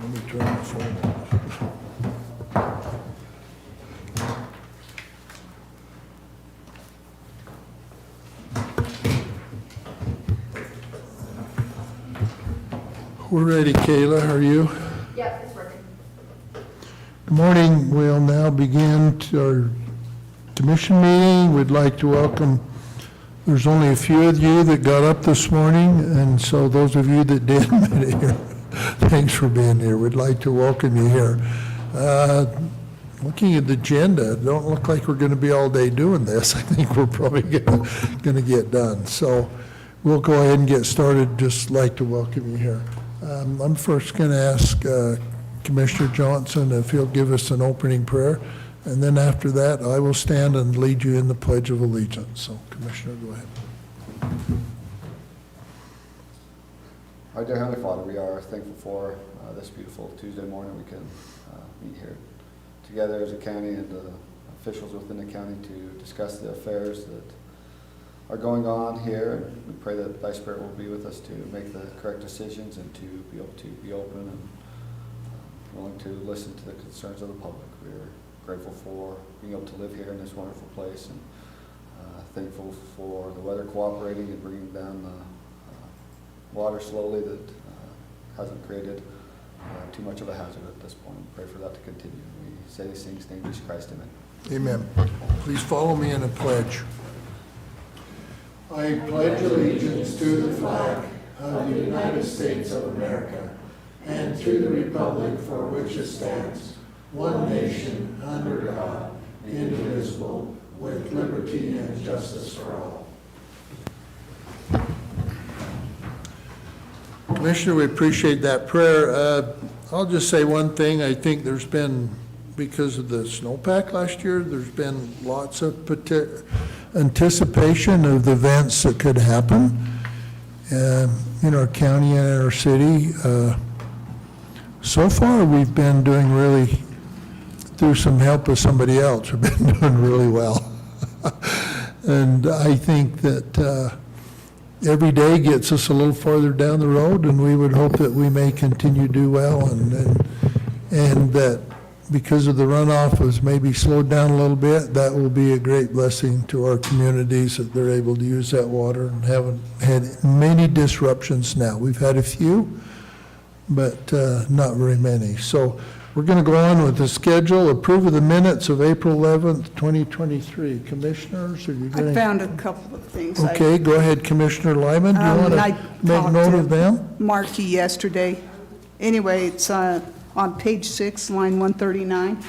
Let me turn my phone on. We're ready, Kayla. Are you? Yeah, it's working. Good morning. We'll now begin our commission meeting. We'd like to welcome, there's only a few of you that got up this morning, and so those of you that did made it here, thanks for being here. We'd like to welcome you here. Looking at the agenda, it don't look like we're going to be all day doing this. I think we're probably going to get done. So we'll go ahead and get started. Just like to welcome you here. I'm first going to ask Commissioner Johnson if he'll give us an opening prayer, and then after that, I will stand and lead you in the Pledge of Allegiance. So, Commissioner, go ahead. Our dear Heavenly Father, we are thankful for this beautiful Tuesday morning. We can meet here together as a county and officials within the county to discuss the affairs that are going on here. And we pray that Thy Spirit will be with us to make the correct decisions and to be able to be open and willing to listen to the concerns of the public. We're grateful for being able to live here in this wonderful place, and thankful for the weather cooperating and bringing down the water slowly that hasn't created too much of a hazard at this point. Pray for that to continue. We say these things in Jesus Christ, amen. Amen. Please follow me in a pledge. I pledge allegiance to the flag of the United States of America and to the republic for which it stands, one nation, under God, indivisible, with liberty and justice for all. Commissioner, we appreciate that prayer. I'll just say one thing. I think there's been, because of the snowpack last year, there's been lots of anticipation of the events that could happen in our county and in our city. So far, we've been doing really, through some help of somebody else, we've been doing really well. And I think that every day gets us a little farther down the road, and we would hope that we may continue to do well, and that because of the runoff was maybe slowed down a little bit, that will be a great blessing to our communities that they're able to use that water and haven't had many disruptions now. We've had a few, but not very many. So we're going to go on with the schedule. Approve of the minutes of April 11th, 2023. Commissioners, are you going to? I found a couple of things. Okay, go ahead, Commissioner Lyman. Do you want I to make talked note to of them? Markey yesterday. Anyway, it's on page 6, line 139.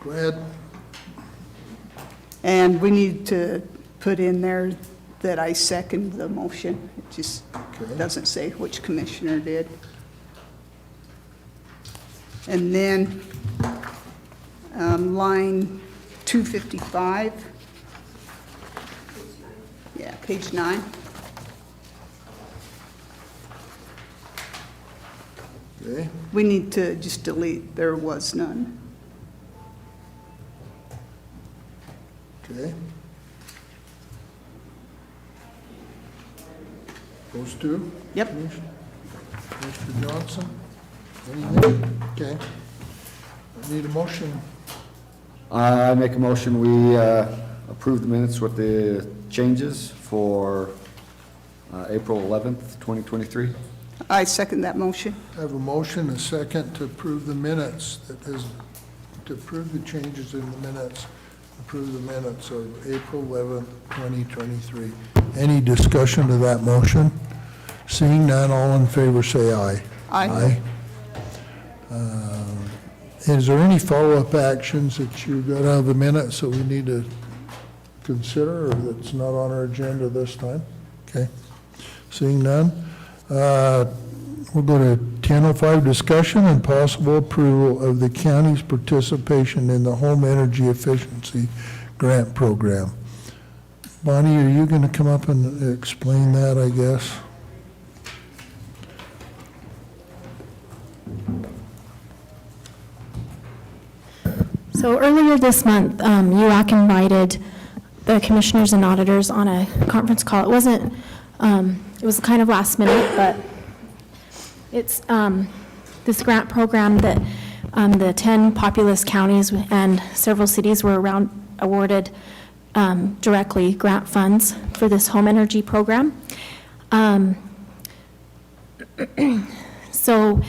Go ahead. And we need to put in there that I second the motion. It just Okay. doesn't say which commissioner did. And then line 255. Yeah, page 9. Okay. We need to just delete "there was none." Okay. Those two? Yep. Mr. Johnson? Anything? Okay. I need a motion. I make a motion we approve the minutes with the changes for April 11th, 2023. I second that motion. I have a motion, a second, to approve the minutes, to approve the changes in the minutes, approve the minutes of April 11th, 2023. Any discussion to that motion? Seeing none, all in favor say aye. Aye. Is there any follow-up actions that you got out of the minutes that we need to consider, or that's not on our agenda this time? Okay. Seeing none, we'll go to 10:05, discussion and possible approval of the county's participation in the Home Energy Efficiency Grant Program. Bonnie, are you going to come up and explain that, I guess? So earlier this month, UAC invited the commissioners and auditors on a conference call. It wasn't, it was kind of last minute, but it's this grant program that the 10 populous counties and several cities were awarded directly grant funds for this home energy program. So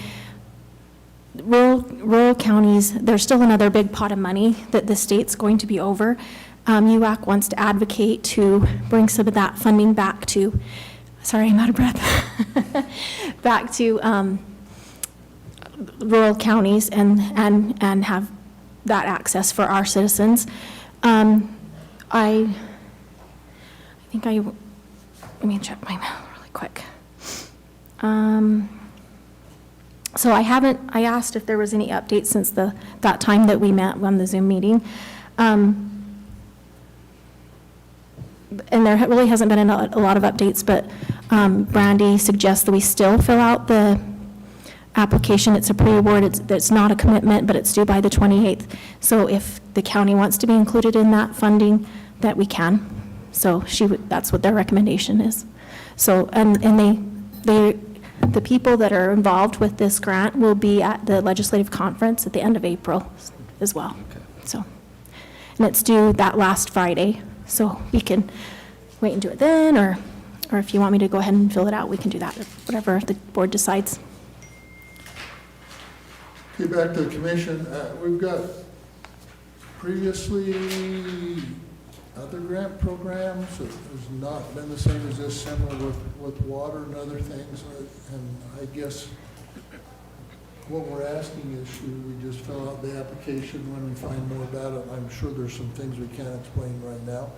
rural counties, there's still another big pot of money that the state's going to be over. UAC wants to advocate to bring some of that funding back to, sorry, I'm out of breath, back to rural counties and have that access for our citizens. I think let me check my mail really quick. So I asked if there was any updates since that time that we met on the Zoom meeting. And there really hasn't been a lot of updates, but Brandy suggests that we still fill out the application. It's a pre-award. It's not a commitment, but it's due by the 28th. So if the county wants to be included in that funding, that we can. So that's what their recommendation is. So, and the people that are involved with this grant will be at the legislative conference at the end of April as well. Okay. So, and it's due that last Friday. So we can wait and do it then, or if you want me to go ahead and fill it out, we can do that, whatever the board decides. Okay, back to the commission. We've got previously other grant programs that has not been the same as this, similar with water and other things. And I guess what we're asking is, should we just fill out the application when we find more about it? I'm sure there's some things we can't explain right now.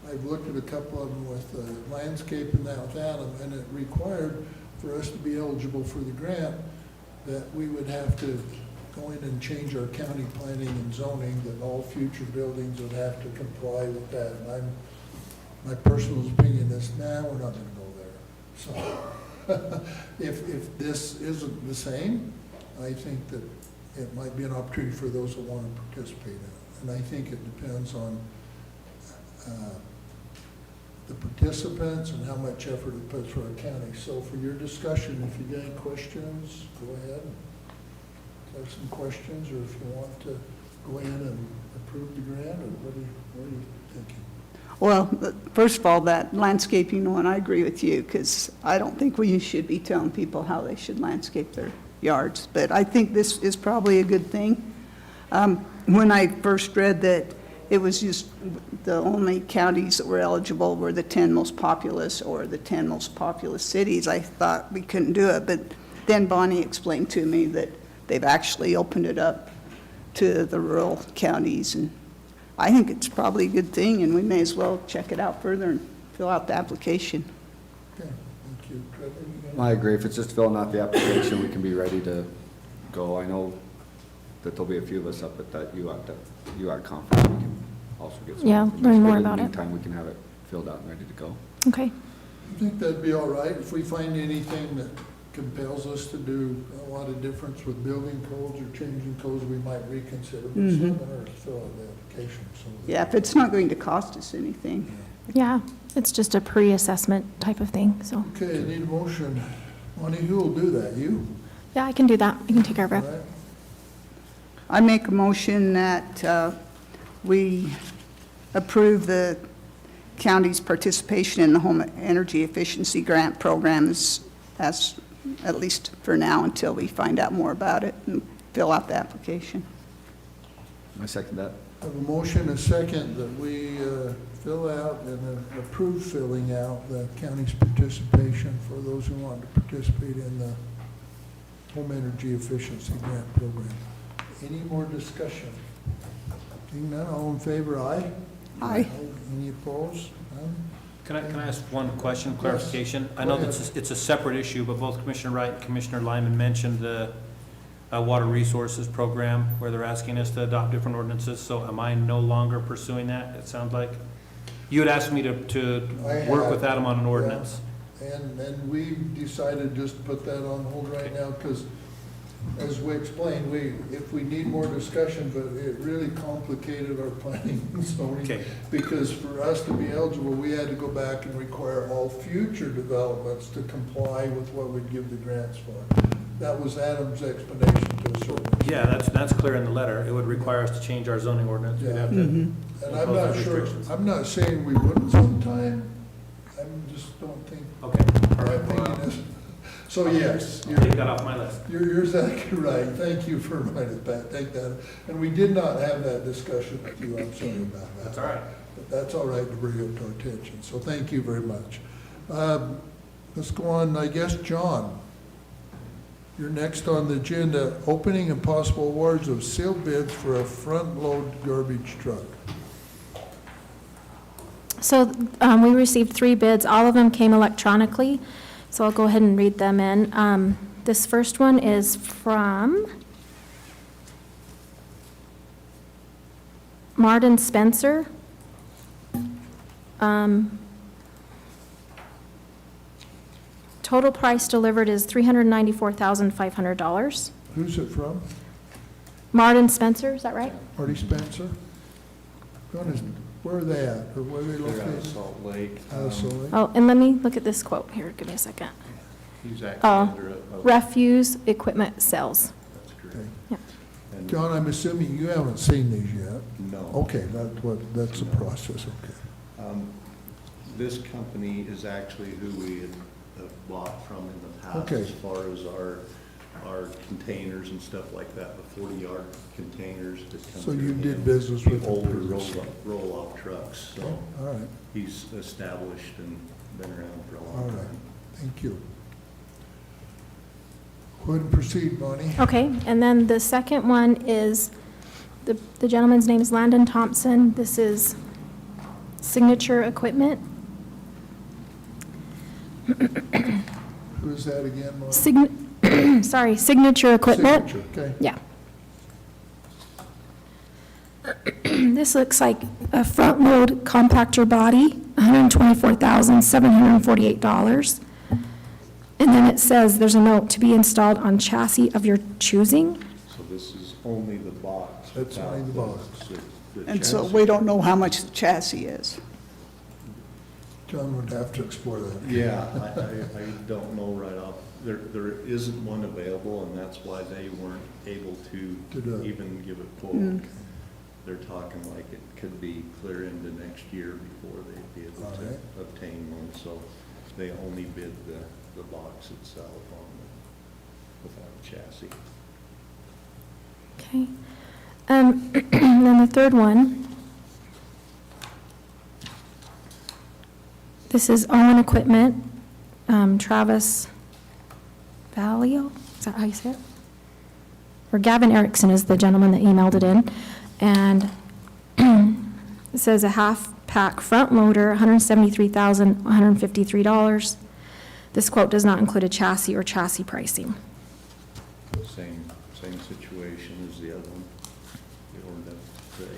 I've looked at a couple of them with landscape and that with Adam, and it required for us to be eligible for the grant that we would have to go in and change our county planning and zoning, that all future buildings would have to comply with that. And my personal opinion is, nah, we're not gonna go there. So if this isn't the same, I think that it might be an opportunity for those that want to participate in it. And I think it depends on the participants and how much effort it puts for our county. So for your discussion, if you got any questions, go ahead and have some questions, or if you want to go in and approve the grant, or what are you thinking? Well, first of all, that landscaping one, I agree with you, because I don't think we should be telling people how they should landscape their yards. But I think this is probably a good thing. When I first read that it was just the only counties that were eligible were the 10 most populous or the 10 most populous cities, I thought we couldn't do it. But then Bonnie explained to me that they've actually opened it up to the rural counties, and I think it's probably a good thing, and we may as well check it out further and fill out the application. Okay, thank you. Trevor, you got I agree. If it's just filling out the application, we can be ready to go. I know that there'll be a few of us up at that UAC conference. We can also get some. Yeah, information. learn more But about it. In the meantime, we can have it filled out and ready to go. Okay. I think that'd be all right. If we find anything that compels us to do a lot of difference with building codes or changing codes, we might reconsider. But it's not gonna fill out the application. So Yeah, if it's not going to cost us anything. Yeah, it's just a pre-assessment type of thing, so. Okay, I need a motion. Monty, who will do that? You? Yeah, I can do that. I can take care of All it. right. I make a motion that we approve the county's participation in the home energy efficiency grant programs, as at least for now, until we find out more about it and fill out the application. I second that. I have a motion, and a second, that we fill out and approve filling out the county's participation for those who want to participate in the home energy efficiency grant program. Any more discussion? Seeing none, all in favor, aye? Aye. Any opposed? None? Can I ask one question, Yes. clarification? I Go know ahead. that it's a separate issue, but both Commissioner Wright and Commissioner Lyman mentioned the Water Resources Program, where they're asking us to adopt different ordinances, so am I no longer pursuing that, it sounds like? You had asked me to I work have, with Adam on an yeah. ordinance. And we decided just to put that on hold right now, because as we explained, if we need more discussion, but it really complicated our planning and zoning. Okay. Because for us to be eligible, we had to go back and require all future developments to comply with what we'd give the grants for. That was Adam's explanation to us. Yeah, that's clear in the letter. It would require us to change our zoning ordinance. We'd have to. And I'm impose not those sure, restrictions. I'm not saying we wouldn't sometime, I just don't think, Okay, all my right. opinion is. So yes, I'll take that off my list. you're exactly right. Thank you for reminding that, take that. And we did not have that discussion with you, I'm sorry about that. That's all right. But that's all right to bring it to our attention, so thank you very much. Let's go on, I guess, John. You're next on the agenda, opening and possible awards of sealed bids for a front-load garbage truck. So we received 3 bids. All of them came electronically, so I'll go ahead and read them in. This first one is from Martin Spencer. Total price delivered is $394,500. Who's it from? Martin Spencer, is that right? Marty Spencer? Where are they at, or where are they They're out of located? Salt Lake. Out of Salt Lake? Oh, and let me look at this quote here. Give me a second. He's actually Oh, under a. refuse equipment sales. That's Okay. correct. Yeah. And John, I'm assuming you haven't seen these yet? no. Okay, that's the No. process, okay. This company is actually who we had bought from in the past. Okay. As far as our containers and stuff like that, the 40-yard containers that come So through you did him. business The with him older previously? roll-off trucks, so All right, he's established and been around for a all long right, time. thank you. Go ahead and proceed, Bonnie. Okay, and then the second one is, the gentleman's name is Landon Thompson. This is Signature Equipment. Who is that again, Bonnie? Signature Equipment. Signature, okay. Yeah. This looks like a front-load compactor body, $124,748. And then it says, there's a note, to be installed on chassis of your choosing. So this is only the box. That's only the without box. the And so chassis. we don't know how much the chassis is. John would have to explore that. Yeah, I don't know right off. There isn't one available, and that's why they weren't able To do to it. even give a quote. Mm. They're talking like it could be clear into next year before they'd be able All to right. obtain one, so they only bid the box itself on without a chassis. Okay. And then the third one. This is Owen Equipment, Travis Valio, is that how you say it? Or Gavin Erickson is the gentleman that emailed it in. And it says a half-pack front loader, $173,153. This quote does not include a chassis or chassis pricing. Same situation as the other one. They weren't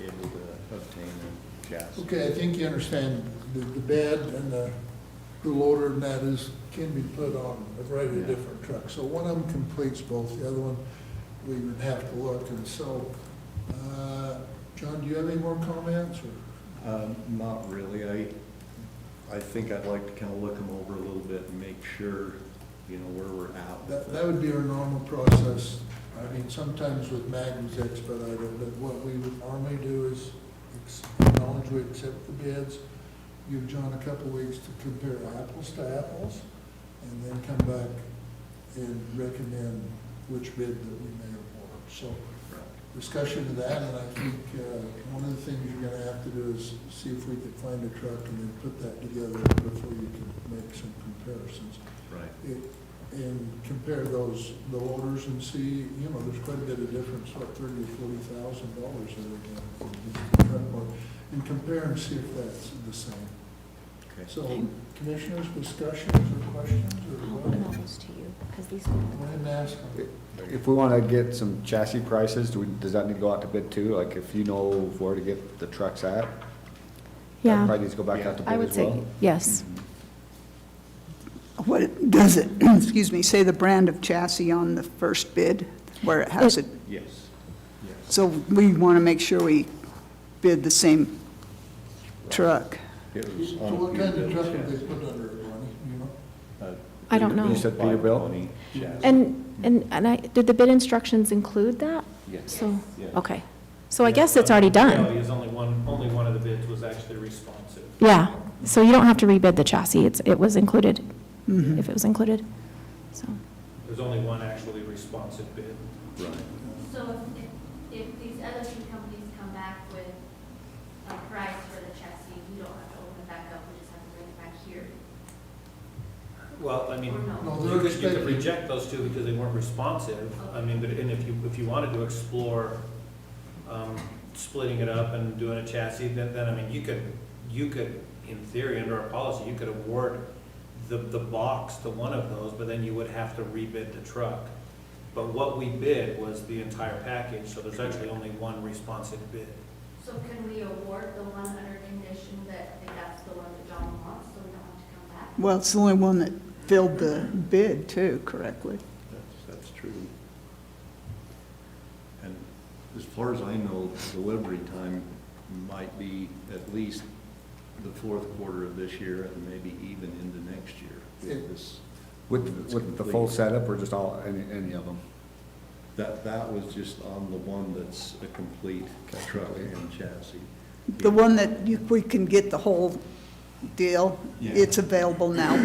able to obtain a chassis. Okay, I think you understand the bed and the loader and that can be put on a variety of different trucks. So one of them completes both, the other one, we would have to look. And so, John, do you have any more comments, or? Not really. I think I'd like to kind of look them over a little bit and make sure, where we're at. That would be our normal process. I mean, sometimes with Magnus expedite it, but what we would normally do is acknowledge we accept the bids, give John a couple weeks to compare apples to apples, and then come back and recommend which bid that we may award. So discussion of that, and I think one of the things you're gonna have to do is see if we can find a truck and then put that together before you can make some comparisons. Right. And compare the loaders and see, there's quite a bit of difference, what, $30,000 or $40,000 there. And compare and see if that's the same. Okay. So, commissioners, discussions or questions, or I'll what? email those to you, because these. Go ahead and ask them. If we want to get some chassis prices, does that need to go out to bid too? Like if you know where to get the trucks at? That Yeah, probably needs to go back out to I bid would as say, well? yes. What does it, excuse me, say the brand of chassis on the first bid? where it has it. Yes, yes. So we want to make sure we bid the same truck. It was So on a what kind of Peterbilt truck have they chassis. put under it, Ronnie, you know? I don't know. You said Peterbilt? 520 chassis. And did the bid instructions include that? Yes. So, Yes. okay. So I guess it's already The reality done. is only one of the bids was actually responsive. Yeah, so you don't have to rebid the chassis, it was included, if it was included, so. There's only one actually responsive bid. Right. So if these other two companies come back with a price for the chassis, we don't have to open it back up, we just have to bring it back here? Well, I mean, Or no? No, you they're could expecting- reject those two because they weren't responsive. I mean, but, and if you wanted to explore, splitting it up and doing a chassis, then, I mean, you could, in theory, under our policy, you could award the box to one of those, but then you would have to rebid the truck. But what we bid was the entire package, so there's actually only one responsive bid. So can we award the one under condition that if that's the one that John wants, so we don't have to come back? Well, it's the only one that filled the bid too, correctly. That's true. And as far as I know, delivery time might be at least the fourth quarter of this year and maybe even into next year with this. With it's the full complete. setup or just any of them? That was just on the one that's a complete truck and chassis. The one that we can get the whole deal, Yeah. it's available now.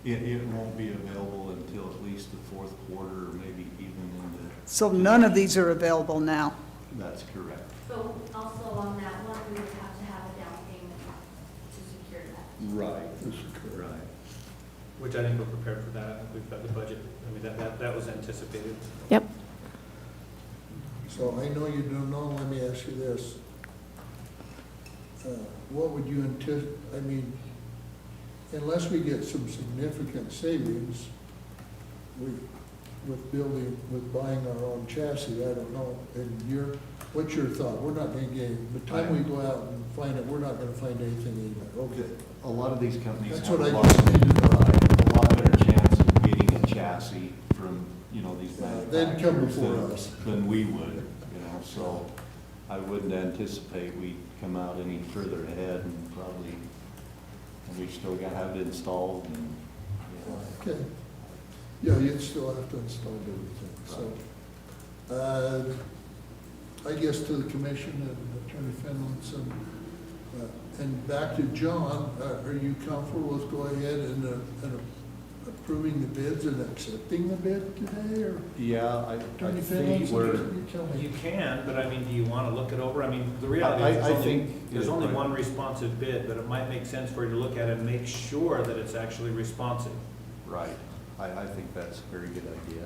It won't be available until at least the fourth quarter, or maybe even into, So none of these are available now. that's correct. But also on that one, we would have to have a down payment to secure that. Right, right. Which I think we're prepared for that. I think we've got the budget. I mean, that was anticipated. Yep. So I know you don't know, let me ask you this. What would you anticipate, I mean, unless we get some significant savings, with buying our own chassis, I don't know, and what's your thought? We're not gonna get, by the time we go out and find it, we're not gonna find anything either, okay. A lot of these companies That's have what a I lot, just needed to know. a lot better chance of getting a chassis from, these They'd come manufacturers before than- us. than we would, so I wouldn't anticipate we'd come out any further ahead and probably, and we've still got to have it installed and, Okay. Yeah, you'd still have to install everything, so. I guess to the commission and Attorney Finlinson, and back to John, are you comfortable with go ahead and approving the bids and accepting the bid today, or? Yeah, I Attorney think Finlinson, we're, you tell me. You can, but I mean, do you want to look it over? I mean, the reality is, I think- there's only right. one responsive bid, but it might make sense for you to look at it and make sure that it's actually responsive. right, I think that's a very good idea,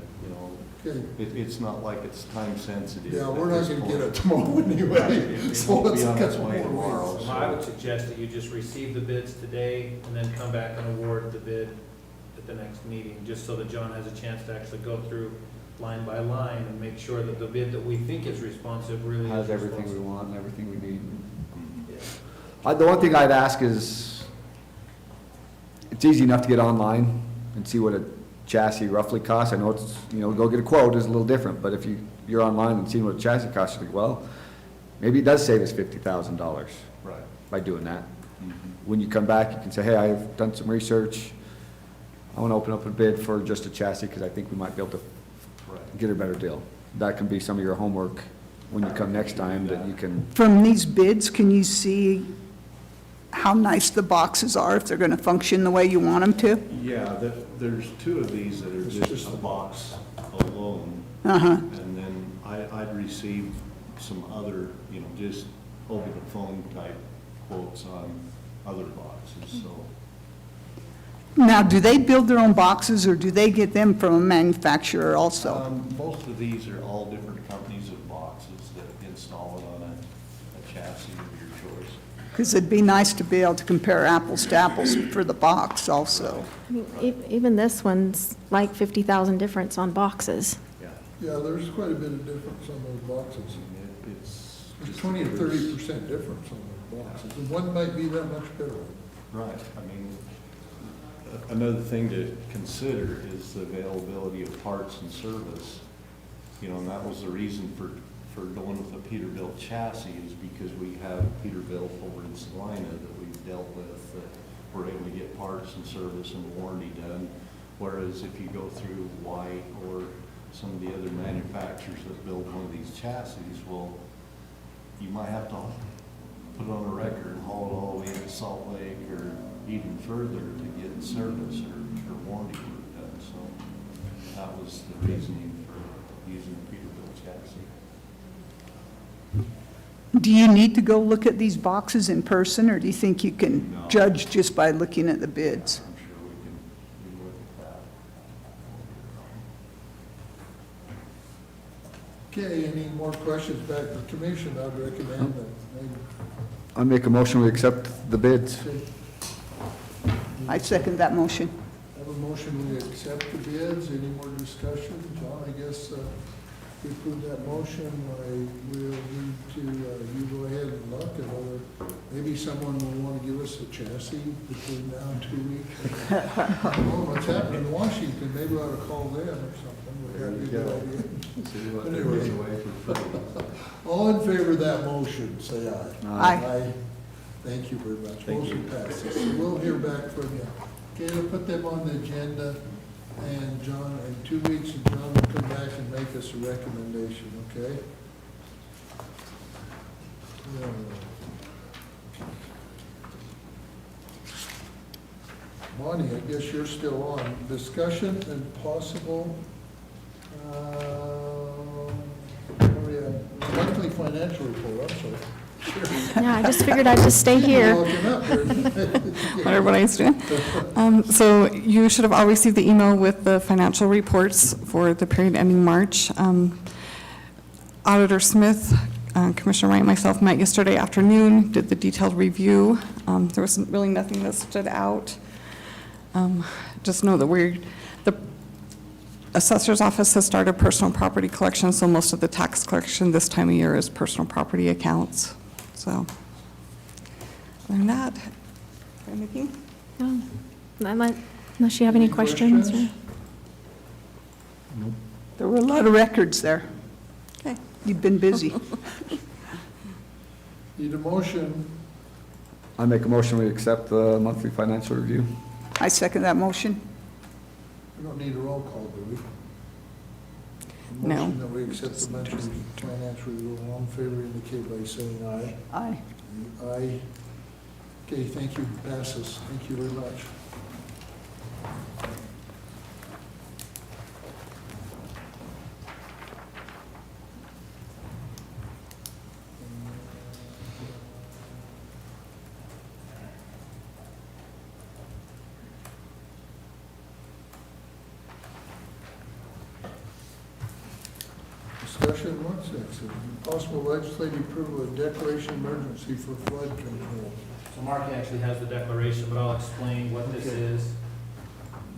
Okay. It's not like it's time sensitive. Yeah, at we're not this gonna point. get it tomorrow Right, anyway, it so won't it's be a on its couple way more tomorrow, weeks. So I would suggest that you just receive the bids today and then come back and award the bid at the next meeting, just so that John has a chance to actually go through line by line and make sure that the bid that we think is responsive really is Has everything we responsive. want and everything we need. Yeah. The one thing I'd ask is, it's easy enough to get online and see what a chassis roughly costs. I know it's, go get a quote is a little different, but if you're online and seeing what a chassis costs, you think, well, maybe it does save us $50,000 Right. by doing that. Mhm. When you come back, you can say, hey, I've done some research. I want to open up a bid for just a chassis because I think we might be able to Right. get a better deal. That can be some of your homework when you come next time, that you can, From these bids, can you see how nice the boxes are, if they're going to function the way you want them to? Yeah, there's two of these that are just a box alone. Uh-huh. And then I'd received some other, just over the phone type quotes on other boxes, so. Now, do they build their own boxes, or do they get them from a manufacturer also? Most of these are all different companies of boxes that install it on a chassis of your choice. Because it'd be nice to be able to compare apples to apples for the box also. I mean, even this one's like 50,000 difference on boxes. Yeah. Yeah, there's quite a bit of difference on those boxes. It's There's just. 20 or 30% difference on those boxes, and one might be that much better. Right, I mean, another thing to consider is the availability of parts and service You know, and that was the reason for going with the Peterbilt chassis, is because we have Peterbilt over in Salina that we've dealt with, that we're able to get parts and service and warranty done. Whereas if you go through White or some of the other manufacturers that build one of these chassis, well, you might have to put it on a record and haul it all the way into Salt Lake or even further to get service or warranty work done. So that was the reasoning for using the Peterbilt chassis. Do you need to go look at these boxes in person, or do you think you can No. judge just by looking at the bids? I'm sure we can look at that. Okay, any more questions back to the commission? I'd recommend that maybe. I make a motion, we accept the bids. I second that motion. Have a motion, we accept the bids. Any more discussion? John, I guess we approve that motion. I will need to, you go ahead and look at whether, maybe someone will want to give us a chassis between now and 2 weeks. Well, what's happening in Washington, maybe we ought to call them or something. Would that be a good idea? See what there Anyway. is away for free. All in favor of that motion, say aye. Aye. Thank you very much. Thank Motion you. passes. We'll hear back from you. Okay, we'll put them on the agenda, and John, in 2 weeks, and John will come back and make us a recommendation, okay? Bonnie, I guess you're still on. Discussion and possible, monthly financial report, I'm sorry. Yeah, I just figured I'd just stay here. Looking up there. what everybody's doing. So you should have all received the email with the financial reports for the period ending March. Auditor Smith, Commissioner Wright, and myself met yesterday afternoon, did the detailed review. There was really nothing that stood out. Just know that the assessor's office has started personal property collection, so most of the tax collection this time of year is personal property accounts. So, other than that, anything? No, unless you have any questions. or- There were a lot of records there. Okay. You've been busy. Need a motion? I make a motion, we accept the monthly financial review. I second that motion. We don't need a roll call, do we? A No. Motion that we accept the monthly financial review. All in favor indicate by saying aye. Aye. Aye. Okay, thank you. Passes. Thank you very much. Discussion, what's next? Possible legislative approval of declaration emergency for flood control. So Mark actually has the declaration, but I'll explain what this Okay. is.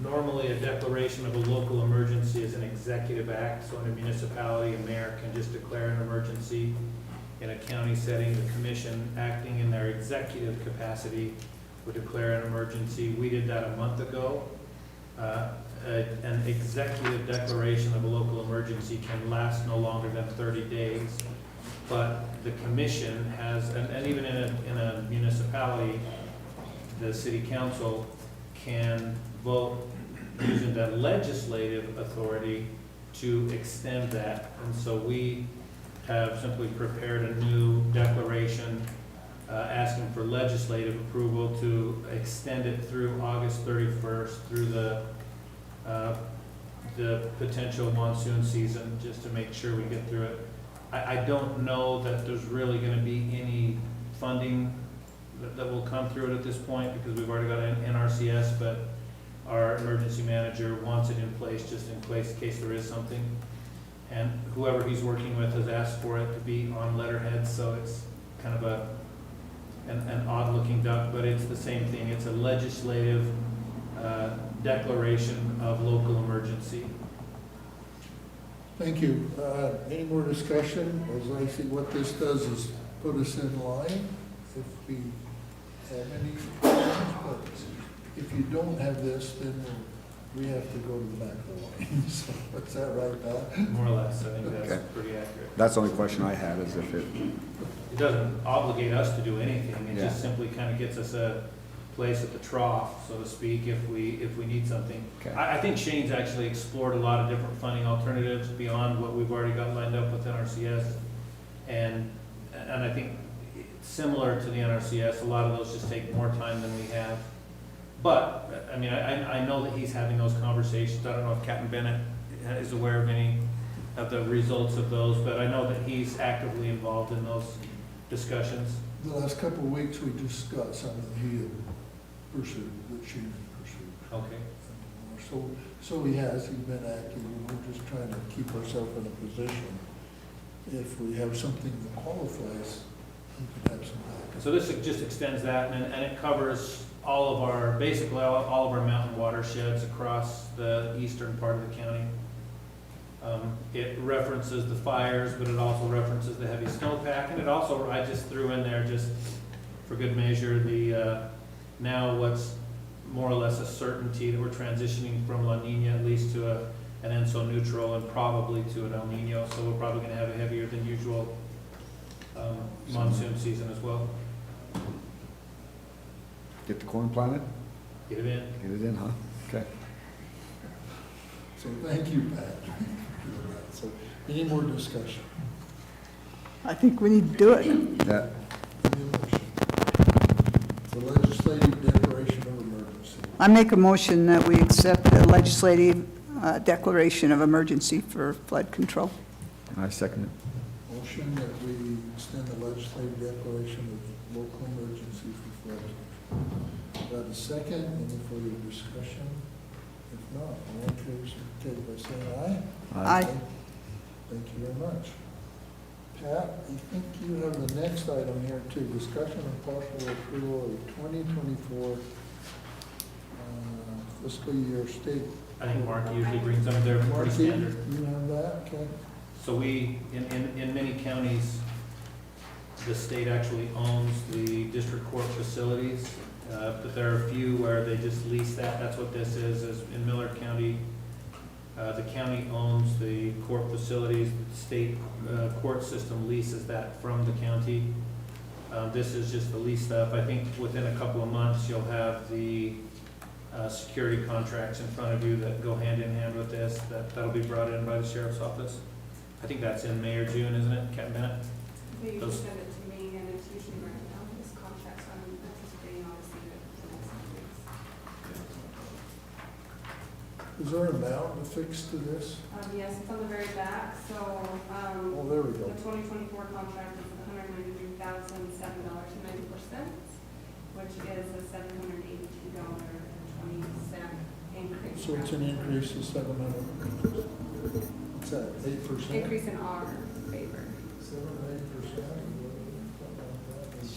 Normally, a declaration of a local emergency is an executive act, so in a municipality, a mayor can just declare an emergency. In a county setting, the commission, acting in their executive capacity, would declare an emergency. We did that a month ago. An executive declaration of a local emergency can last no longer than 30 days. But the commission has, and even in a municipality, the city council can vote using the legislative authority to extend that. And so we have simply prepared a new declaration asking for legislative approval to extend it through August 31st through the potential monsoon season, just to make sure we get through it. I don't know that there's really gonna be any funding that will come through it at this point, because we've already got an NRCS, but our emergency manager wants it in place just in case there is something. And whoever he's working with has asked for it to be on letterhead, so it's kind of an odd-looking duck, but it's the same thing. It's a legislative declaration of local emergency. Thank you. Any more discussion? As I see, what this does is put us in line if we have any questions. But if you don't have this, then we have to go to the back of the line. So, is that right, Pat? More or less, I think that's Okay. pretty accurate. That's the only question I had, is if it, It doesn't obligate us to do anything, it just Yeah. simply kind of gets us a place at the trough, so to speak, if we need something. Okay. I think Shane's actually explored a lot of different funding alternatives beyond what we've already got lined up with NRCS. And I think similar to the NRCS, a lot of those just take more time than we have. But, I mean, I know that he's having those conversations. I don't know if Captain Bennett is aware of any of the results of those, but I know that he's actively involved in those discussions. The last couple of weeks, we just got something that he had pursued, that she had pursued. Okay. So he has, he's been active, and we're just trying to keep ourselves in a position. If we have something that qualifies, we could have some backup. So this just extends that, and it covers all of our, basically all of our mountain watersheds across the eastern part of the county. It references the fires, but it also references the heavy snowpack, and it also, I just threw in there just for good measure, the, now what's more or less a certainty that we're transitioning from La Nina at least to an ENSO neutral and probably to an El Nino, so we're probably gonna have a heavier than usual monsoon season as well. get the corn planted, Get it in. get it in, huh? Okay. So thank you, Pat. So any more discussion? I think we need to do it. Yeah, The legislative declaration of emergency. I make a motion that we accept the legislative declaration of emergency for flood control. I second it. Motion that we extend the legislative declaration of local emergency for flood. Got a second, any further discussion? If not, all in favor, indicate by saying aye. Aye. Thank you very much. Pat, I think you have the next item here too, discussion of possible approval of 2024 fiscal year state. I think Mark usually brings them, they're pretty Marky, standard. you have that, okay? So we, in many counties, the state actually owns the district court facilities, but there are a few where they just lease that. That's what this is in Millard County. The county owns the court facilities, the state court system leases that from the county. This is just the lease stuff. I think within a couple of months, you'll have the security contracts in front of you that go hand in hand with this. That'll be brought in by the sheriff's office. I think that's in May or June, isn't it, Captain Bennett? They usually Those- send it to me, and it's usually right now, this contract, so I'm anticipating I'll receive it for the next few weeks. Is there an amount affixed to this? Yes, it's on the very back, so, Oh, there we go. the 2024 contract is $193,007.94, which is a $782.20 increase. So it's an increase of 700. What's that, 8%? Increase in our favor. 7 or 8%?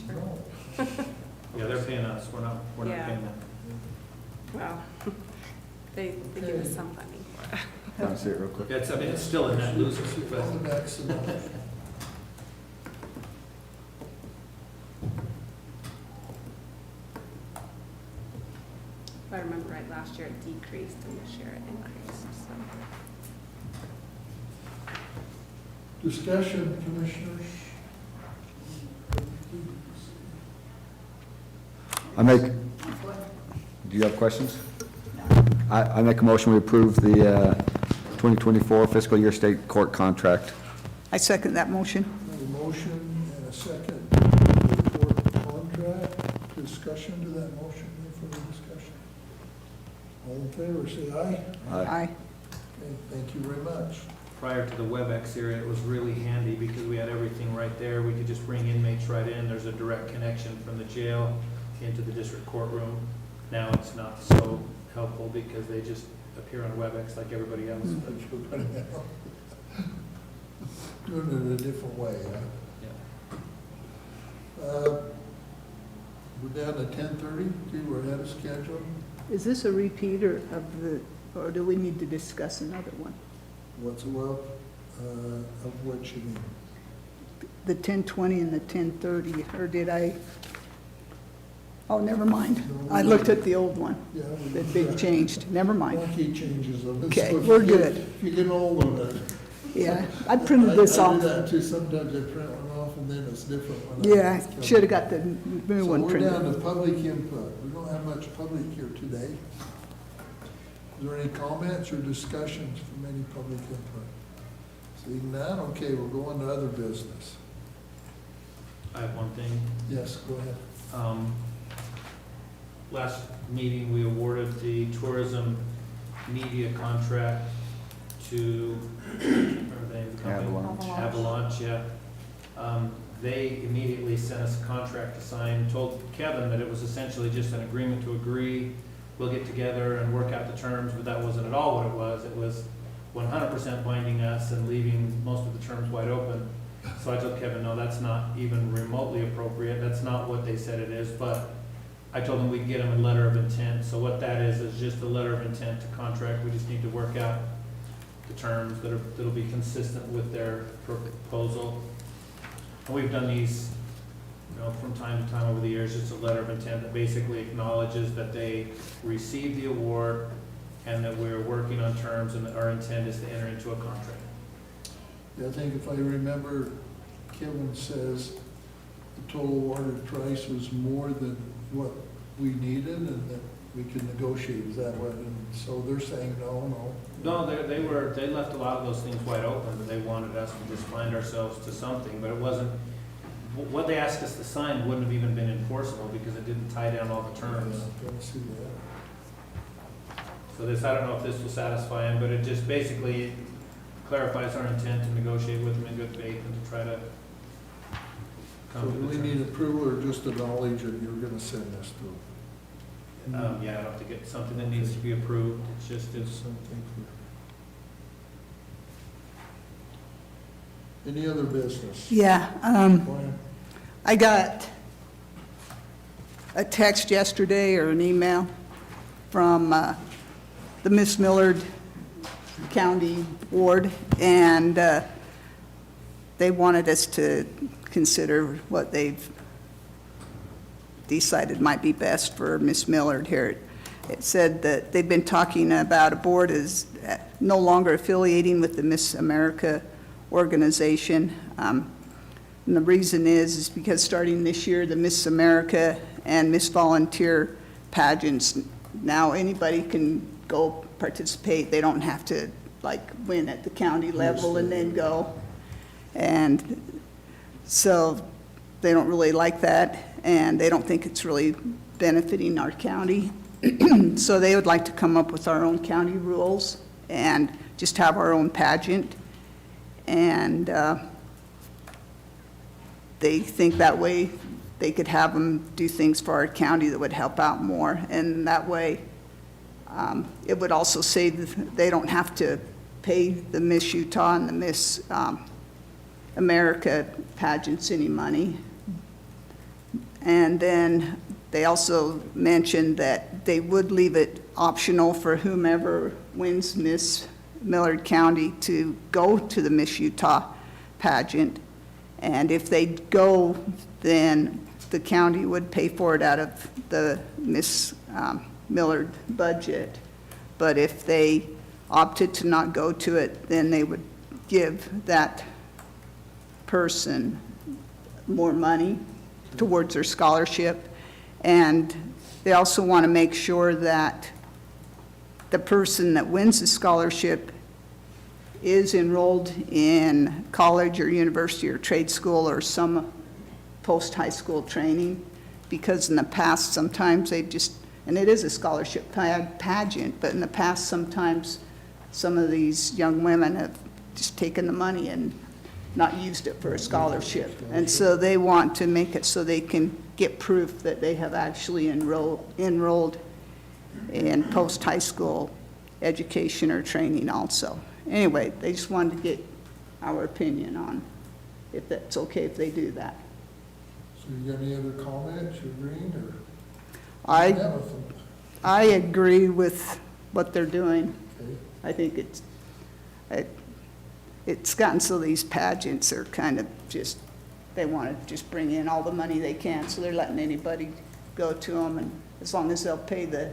Sure. Yeah, they're paying us. We're not Yeah. paying them. Well, they give us some funding for it. Can I see it real quick? It's, I mean, it's still a net loser, On but the back, some numbers. If I remember right, last year it decreased and this year it increased, so. Discussion, commissioners? I make, do you have questions? I make a motion, we approve the 2024 fiscal year state court contract. I second that motion. A motion and a second to report contract. Discussion to that motion, any further discussion? All in favor, say aye. Aye. Okay, thank you very much. prior to the WebEx era, it was really handy because we had everything right there. We could just bring inmates right in. There's a direct connection from the jail into the district courtroom. Now it's not so helpful because they just appear on WebEx like everybody else. Doing it a different way, huh? Yeah. We're down to 10:30, gee, we're ahead of schedule. Is this a repeater of the, or do we need to discuss another one? What's the well, of what you mean? The 10:20 and the 10:30, or did I? Oh, never mind. I looked at the old one, Yeah, we- the big changed, never mind. Monkey changes them. Okay, So if we're you get- good. If you get old on that. Yeah, I printed this I off. do that too, sometimes I print one off and then it's different when Yeah, I should have got the new one So we're down printed. to public input. We don't have much public here today. Is there any comments or discussions from any public input? Seeing none, okay, we'll go on to other business. I have one thing. Yes, go ahead. Last meeting, we awarded the tourism media contract to, remember the name of the company? Avalanche. Avalanche, yeah. They immediately sent us a contract to sign, told Kevin that it was essentially just an agreement to agree, we'll get together and work out the terms, but that wasn't at all what it was. It was 100% binding us and leaving most of the terms wide open. So I told Kevin, no, that's not even remotely appropriate, that's not what they said it is, but I told them we'd get them a letter of intent. So what that is just a letter of intent to contract. We just need to work out the terms that'll be consistent with their proposal. And we've done these, from time to time over the years, just a letter of intent that basically acknowledges that they received the award and that we're working on terms and that our intent is to enter into a contract. Yeah, I think if I remember, Kevin says the total awarded price was more than what we needed and that we could negotiate, is that what? And so they're saying no. No, they left a lot of those things wide open, but they wanted us to just bind ourselves to something, but it wasn't, what they asked us to sign wouldn't have even been enforceable because it didn't tie down all the terms. Yeah, don't see that. So this, I don't know if this will satisfy him, but it just basically clarifies our intent to negotiate with them in good faith and to try to So come do to we the need terms. approval or just a knowledge that you're gonna send this to them? Yeah, I don't think it's something that needs to be approved, it's just, It's it's, something for. Any other business? Yeah, Brian? I got a text yesterday or an email from the Miss Millard County Board, and they wanted us to consider what they've decided might be best for Miss Millard here. It said that they've been talking about a board is no longer affiliating with the Miss America organization. And the reason is because starting this year, the Miss America and Miss Volunteer pageants, now anybody can go participate. They don't have to win at the county level and then go. And so they don't really like that, and they don't think it's really benefiting our county. So they would like to come up with our own county rules and just have our own pageant. And they think that way they could have them do things for our county that would help out more. And that way, it would also say that they don't have to pay the Miss Utah and the Miss America pageants any money. And then they also mentioned that they would leave it optional for whomever wins Miss Millard County to go to the Miss Utah pageant. And if they go, then the county would pay for it out of the Miss Millard budget. But if they opted to not go to it, then they would give that person more money towards their scholarship. And they also want to make sure that the person that wins the scholarship is enrolled in college or university or trade school or some post-high school training, because in the past, sometimes they just, and it is a scholarship pageant, but in the past, sometimes some of these young women have just taken the money and not used it for a scholarship. And so they want to make it so they can get proof that they have actually enrolled in post-high school education or training also. Anyway, they just wanted to get our opinion on if that's okay if they do that. So you got any other comments, you agreeing, or? I Yeah, with them. I agree with what they're doing. Okay. I think it's gotten so these pageants are kind of just, they want to just bring in all the money they can, so they're letting anybody go to them, and as long as they'll pay the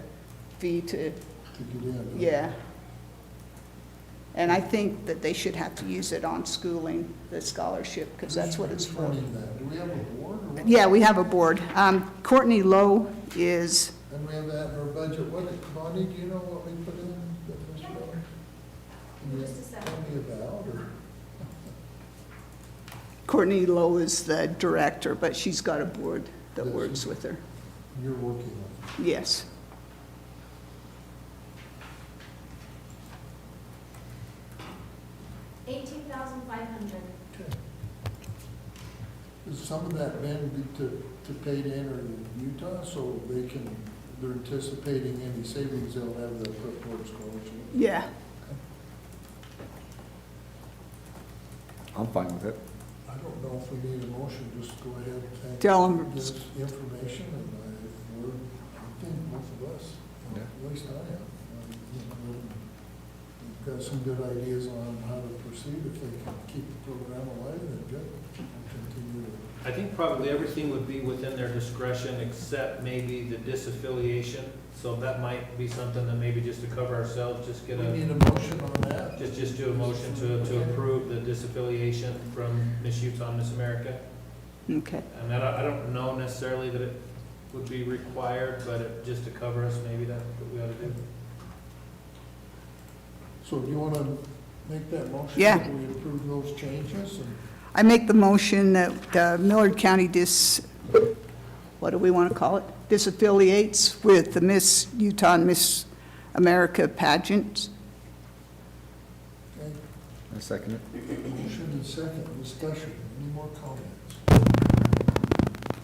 fee to, To get in. yeah. And I think that they should have to use it on schooling, the scholarship, because that's what it's Who's for. running that? Do we have a board or what? Yeah, we have a board. Courtney Lowe is, And we have that in our budget. Bonnie, do you know what we put in? Ms. Miller? Can you Just a second. tell me about, or? Courtney Lowe is the director, but she's got a board that Does works she? with her. You're working on Yes. $18,500. it. Okay. Is some of that been to pay to enter in Utah, so they can, they're anticipating any savings, they'll have the preparatory scholarship? Yeah. I'm fine with it. I don't know if we need a motion, just go ahead and. Tell 'em. Give us information, and I think both of us, Yeah. at least I am. We've got some good ideas on how to proceed. If they can keep the program alive, then good. We'll continue to. I think probably everything would be within their discretion except maybe the disaffiliation. So that might be something that maybe just to cover ourselves, just get We a, need a motion on that. just do a motion to approve the disaffiliation from Miss Utah and Miss America. Okay. And I don't know necessarily that it would be required, but just to cover us, maybe that's what we ought to do. So do you want to make that motion? Yeah. That we approve those changes? And I make the motion that Millard County what do we want to call it? Disaffiliates with the Miss Utah and Miss America pageants. Okay, I second it. motion and second, discussion. Any more comments?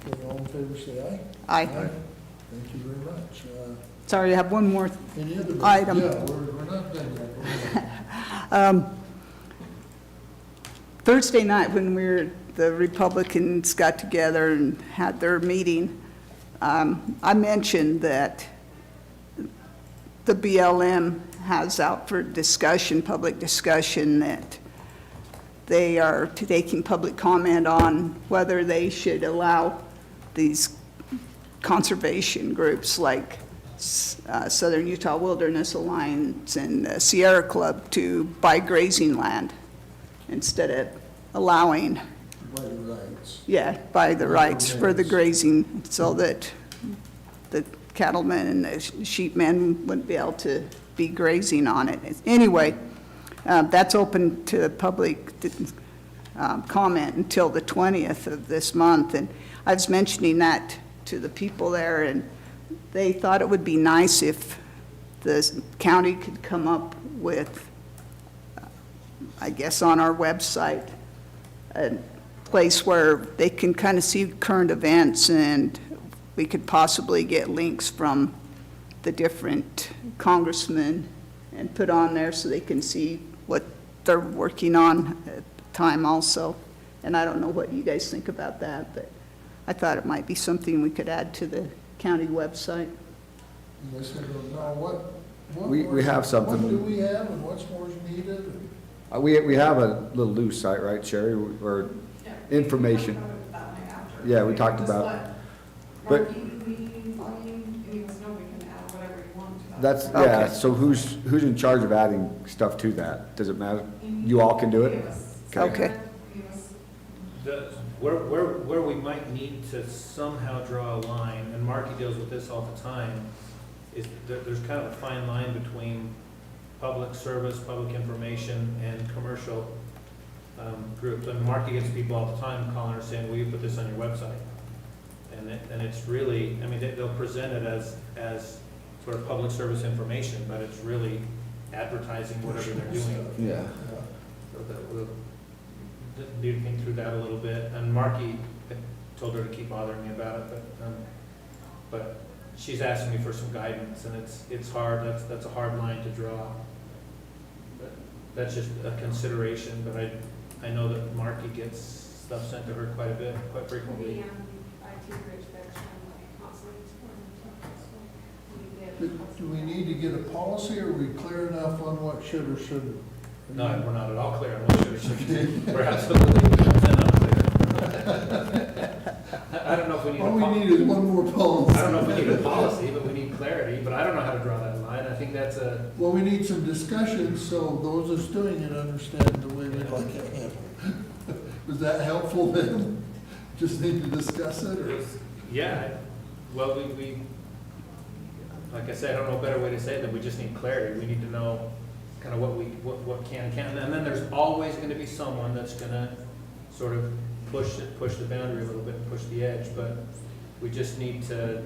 Okay, all in favor, say aye. Aye. Thank you very much. Sorry, I have one more. Any other? Item. Yeah, we're not done yet. Go ahead. Thursday night, when the Republicans got together and had their meeting, I mentioned that the BLM has out for discussion, public discussion, that they are taking public comment on whether they should allow these conservation groups like Southern Utah Wilderness Alliance and the Sierra Club to buy grazing land instead of allowing, By the rights. yeah, buy the rights for the grazing so that the cattlemen and the sheepmen wouldn't be able to be grazing on it. Anyway, that's open to public comment until the 20th of this month. And I was mentioning that to the people there, and they thought it would be nice if the county could come up with, I guess on our website, a place where they can kind of see current events, and we could possibly get links from the different congressmen and put on there so they can see what they're working on at the time also. And I don't know what you guys think about that, but I thought it might be something we could add to the county website. And they said, no, what? We more- have something. What do we have and what's more is needed? We have a little loose site, right, Sherry, or information? Yeah, we talked about, but- Marky, and he goes, no, we can add whatever you want to that. that's, yeah, Okay. so who's in charge of adding stuff to that? Does it matter? You all can do it? Okay. Where we might need to somehow draw a line, and Marky deals with this all the time, is there's kind of a fine line between public service, public information, and commercial groups. And Marky gets people all the time calling her saying, will you put this on your website? And it's really, I mean, they'll present it as sort of public service information, but it's really advertising whatever they're doing. Yeah. So that we'll need to think through that a little bit. And Marky told her to keep bothering me about it, but she's asking me for some guidance, and it's hard. That's a hard line to draw. But that's just a consideration. But I know that Marky gets stuff sent to her quite a bit, quite frequently. The IT bridge that's constantly exploring. Do we need to get a policy, or are we clear enough on what should or shouldn't? No, we're not at all clear on what should or shouldn't do. We're absolutely not clear. I don't know if we need a All we policy. need is one more policy. I don't know if we need a policy, but we need clarity, but I don't know how to draw that line. I think that's a, Well, we need some discussion, so those that's doing it understand the way we'd like it handled. Was that helpful then? Just need to discuss it, or? yeah, well, we, like I said, I don't know a better way to say it, than we just need clarity. We need to know kind of what can and can't. And then there's always gonna be someone that's gonna sort of push the boundary a little bit, push the edge, but we just need to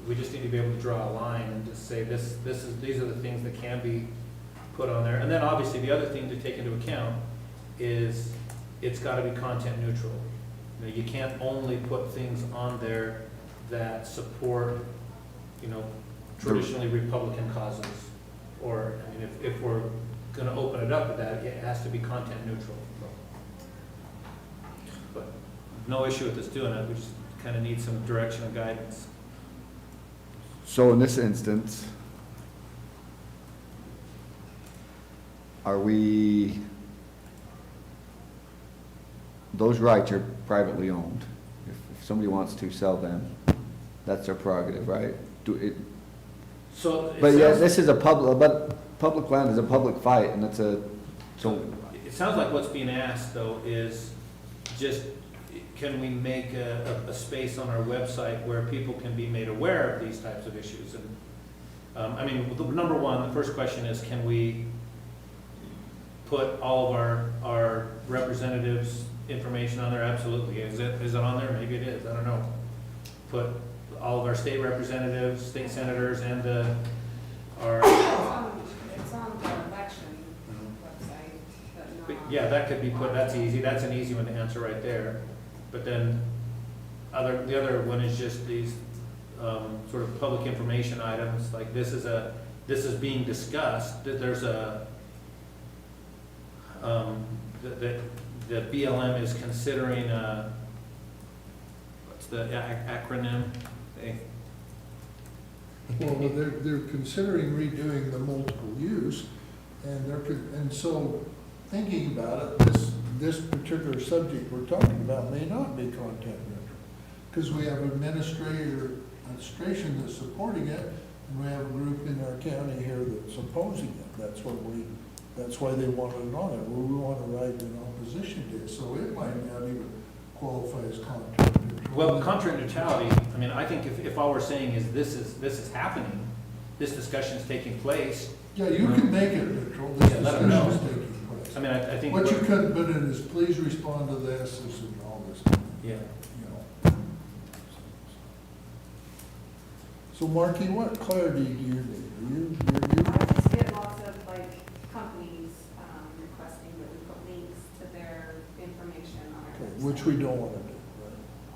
be able to draw a line and just say these are the things that can be put on there. And then obviously the other thing to take into account is it's gotta be content neutral. You know, you can't only put things on there that support, you know, traditionally Republican causes. Or, I mean, if we're gonna open it up with that, it has to be content neutral. But no issue with us doing it, we just kind of need some direction and guidance. So in this instance, are we, those rights are privately owned. If somebody wants to sell them, that's their prerogative, right? So it But yeah, sounds, this is public land is a public fight, and it's a, so, it sounds like what's being asked though is just, can we make a space on our website where people can be made aware of these types of issues? And, I mean, number one, the first question is, can we put all of our representatives' information on there? Absolutely. Is it on there? Maybe it is, I don't know. Put all of our state representatives, state senators, and our, It's on the election website, but but not. yeah, that could be put, that's easy, that's an easy one to answer right there. But then, the other one is just these, sort of public information items, like this is being discussed, that there's a, the BLM is considering what's the acronym? Well, they're considering redoing the multiple use, and and so, thinking about it, this particular subject we're talking about may not be content neutral, because we have administration that's supporting it, and we have a group in our county here that's opposing it. That's why they wanted it on it. Well, we want to write in opposition to it, so it might not even qualify as content neutral. Well, content neutrality, I mean, I think if all we're saying is this is happening, this discussion is taking place, Yeah, you can make it neutral, this Yeah, let 'em discussion is know. taking place. I mean, I think. What you we're- couldn't put in is, please respond to this, and all this, Yeah. you know. So Marky, what clarity do you need? I just get lots of like companies requesting that we put links to their information on our Okay, website. which we don't want to do,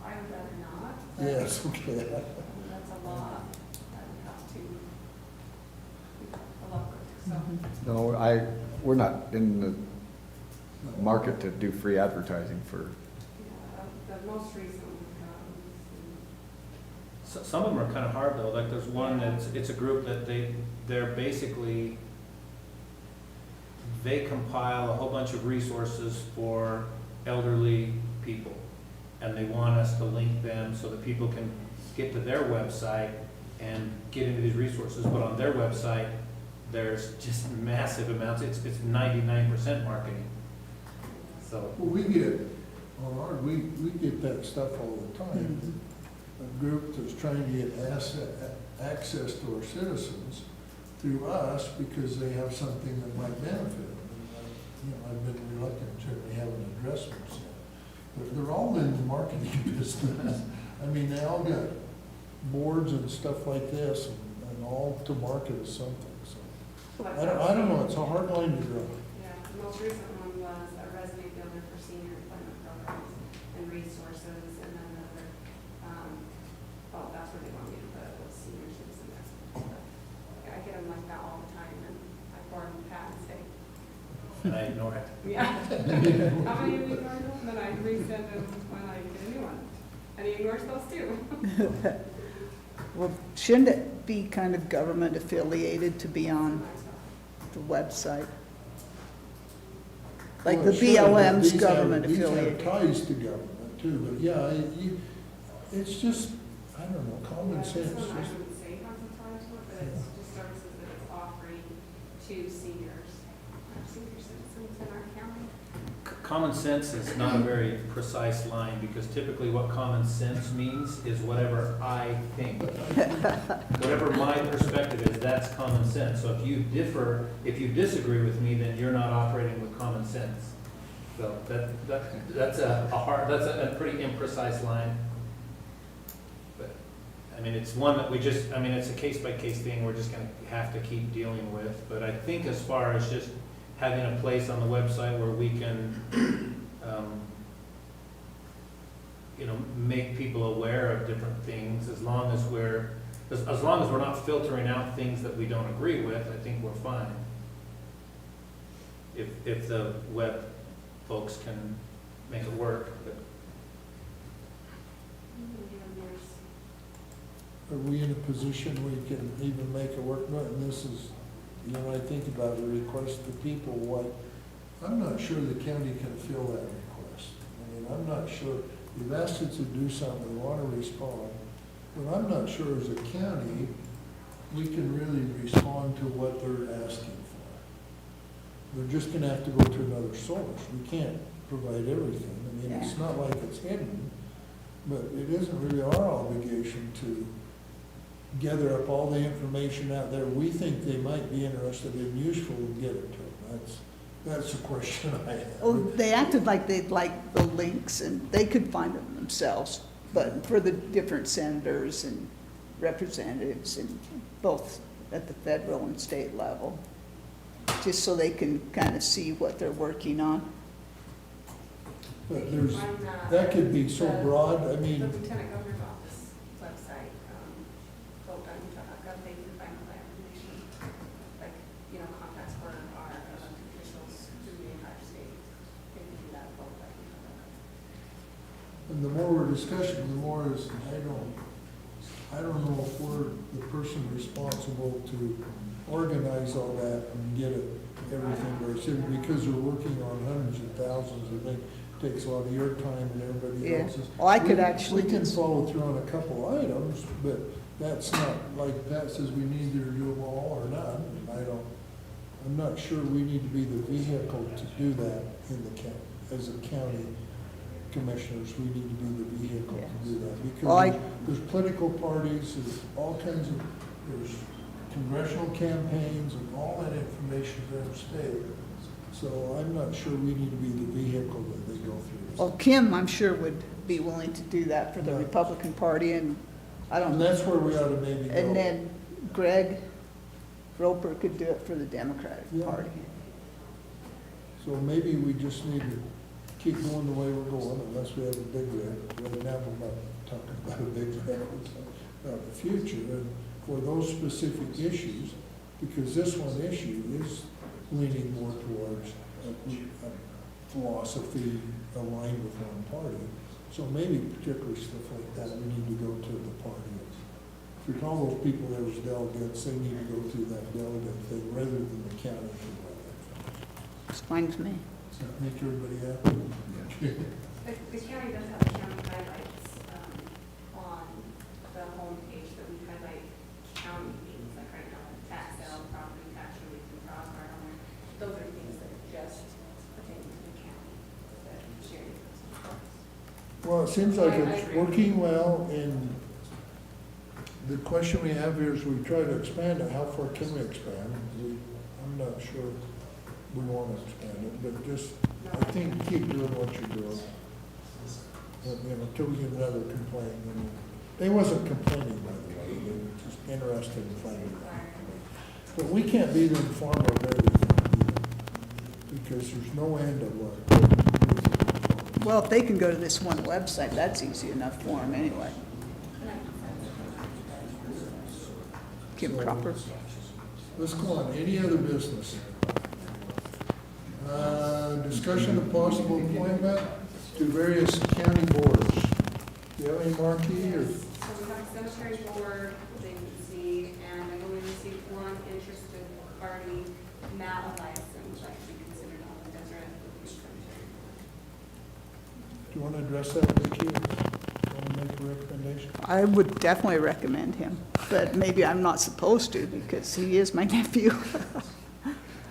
I would rather not. right? but Yes, okay. That's a lot that we have to look with, so. no, we're not in the market to do free advertising for, Yeah, the most recent one, Some of them are kind of hard though, like there's one it's a group that they're basically, they compile a whole bunch of resources for elderly people. And they want us to link them so that people can get to their website and get into these resources. But on their website, there's just massive amounts, it's 99% marketing. So, Well, we get that stuff all the time. A group that's trying to get access to our citizens through us because they have something that might benefit them. And I've been reluctant to have an addressment set. They're all in the marketing business. I mean, they all got boards and stuff like this, and all to market as something, so. I don't know, it's a hard line to draw. Yeah, the most recent one was a resume builder for senior employment programs and resources, and then another, well, that's where they want me to put it, was senior citizen experts. I get them like that all the time, and I forward them Pat and say, I ignore it. yeah. How many of you ignore them? Then I resend them when I get a new one. And he ignores those too. Well, shouldn't it be kind of government affiliated to be on the website? Like Well, the sure, but BLM's these have- government These have affiliated. ties to government, too, but yeah, it's just, I don't know, common Yeah, sense. this one I just- wouldn't say consultation, but it's just services that it's offering to seniors, senior citizens in our county. Common sense is not a very precise line, because typically what common sense means is whatever I think. Whatever my perspective is, that's common sense. So if you disagree with me, then you're not operating with common sense. So that's a pretty imprecise line. But, I mean, it's one that it's a case-by-case thing we're just gonna have to keep dealing with. But I think as far as just having a place on the website where we can, make people aware of different things, as long as we're not filtering out things that we don't agree with, I think we're fine. If the web folks can make it work, but Are we in a position we can even make it work? No, and this is, when I think about the request to people, I'm not sure the county can fill that request. I mean, I'm not sure, you've asked us to do something, we want to respond, but I'm not sure as a county, we can really respond to what they're asking for. We're just gonna have to go to another source. We can't provide everything. I mean, it's not like it's hidden, but it isn't really our obligation to gather up all the information out there we think they might be interested in, useful, and get it to them. That's the question I have. Well, they acted like they'd like the links, and they could find them themselves, but for the different senators and representatives, and both at the federal and state level, just so they can kind of see what they're working on. But that could be so broad, I mean. The Lieutenant Governor's Office website, I've got they can find all that information, like, contacts for our elected officials through the entire state. They can do that both, I can And the more we're discussing, the more is, I don't know if we're the person responsible to organize all that and get everything to our city, because we're working on hundreds of thousands, I think takes a lot of your time and everybody Yeah. else's. Well, I could actually We can just- follow through on a couple items, but that's not, like Pat says, we need to do them all or none. I'm not sure we need to be the vehicle to do that in the county, as a county commissioners, we need to be the vehicle to do that. Well, Because there's political parties, there's all kinds of, there's congressional campaigns and all that information in the state. So I'm not sure we need to be the vehicle that they go through. Well, Kim, I'm sure, would be willing to do that for the Yeah. Republican Party, and I don't And know. that's where we ought to maybe go. And then Greg Roper could do it for the Democratic Yeah. Party. So maybe we just need to keep going the way we're going, unless we have a big wreck. Right now, we're not talking about a big wreck, we're talking about the future, and for those specific issues, because this one issue is leaning more towards a philosophy aligned with one party. So maybe particularly stuff like that, we need to go to the party. If you call those people there as delegates, they need to go through that delegate thing rather than the county. It's fine with me. Does that make everybody happy? The county does have county highlights on the homepage that we highlight county things, like right now, tax sale, property tax relief, and fraud, those are things that just pertain to the county, that Sherry puts in place. Well, it seems like I it's agree. working well, and the question we have here is we try to expand it, how far can we expand? I'm not sure we want to expand it, but just, I think keep doing what you're doing. Until we get another complaint. They wasn't complaining, by the way, they were just interested in finding out. But we can't be the informer of everything either, because there's no end of what. Well, if they can go to this one website, that's easy enough for them anyway. Kim Cropper. Let's go on, any other business? Discussion of possible appointment to various county boards. Do you have any marquee or? So we have a cemetery board vacancy, and I've only received one interested party, Matt Eliason, would like to be considered on the Deseret Cemetery. Do you want to address that, Vicki? Want to make a recommendation? I would definitely recommend him, but maybe I'm not supposed to because he is my nephew.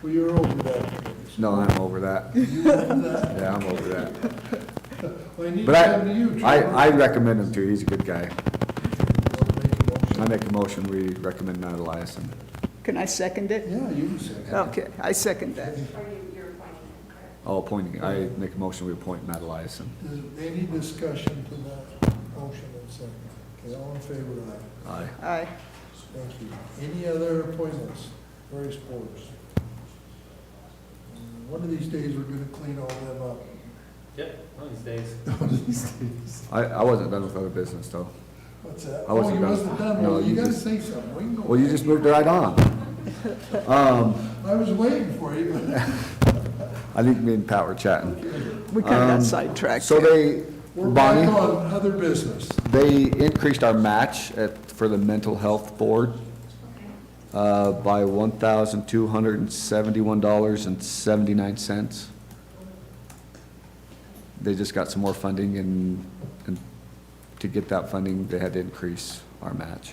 Well, you're over that. No, I'm over that. You over that? Yeah, I'm over that. Well, I need to But come to you, I Trevor. recommend him too. He's a good guy. Make a motion. I make a motion, we recommend Matt Eliason. Can I second it? Yeah, you can say that. Okay, I second that. Are you're appointing him, correct? Oh, appointing, I make a motion, we appoint Matt Eliason. Is there any discussion to that motion and second? Okay, all in favor, aye. Aye. Aye. Thank you. Any other appointments, various boards? One of these days, we're gonna clean all them up. Yep, one of these days. One of these days. I wasn't done with other business though. What's that? I wasn't Oh, you done. wasn't done? No, Well, you you gotta just- say something. We can go Well, you back. just moved right on. I was waiting for you, but. I think me and Pat were chatting. We kind of Um, got sidetracked. So here. they, We're back Bonnie, on other business. they increased our match for the mental health board by $1,271.79. They just got some more funding and to get that funding, they had to increase our match.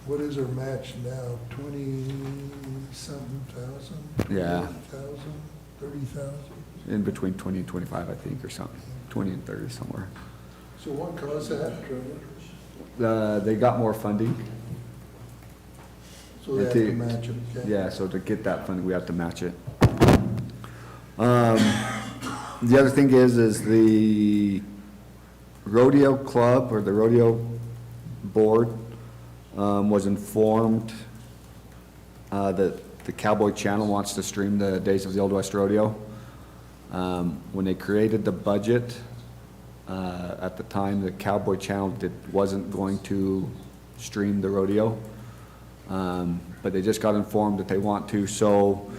What is our match now? 20-something thousand? Yeah. 20,000, 30,000? In between 20 and 25, I think, or something, 20 and 30 somewhere. So what caused that, Trevor? They got more funding. So they have to match it, okay? Yeah, so to get that funding, we have to match it. The other thing is the rodeo club or the rodeo board was informed that the Cowboy Channel wants to stream the Days of the Old West Rodeo. When they created the budget, at the time, the Cowboy Channel wasn't going to stream the rodeo. But they just got informed that they want to, so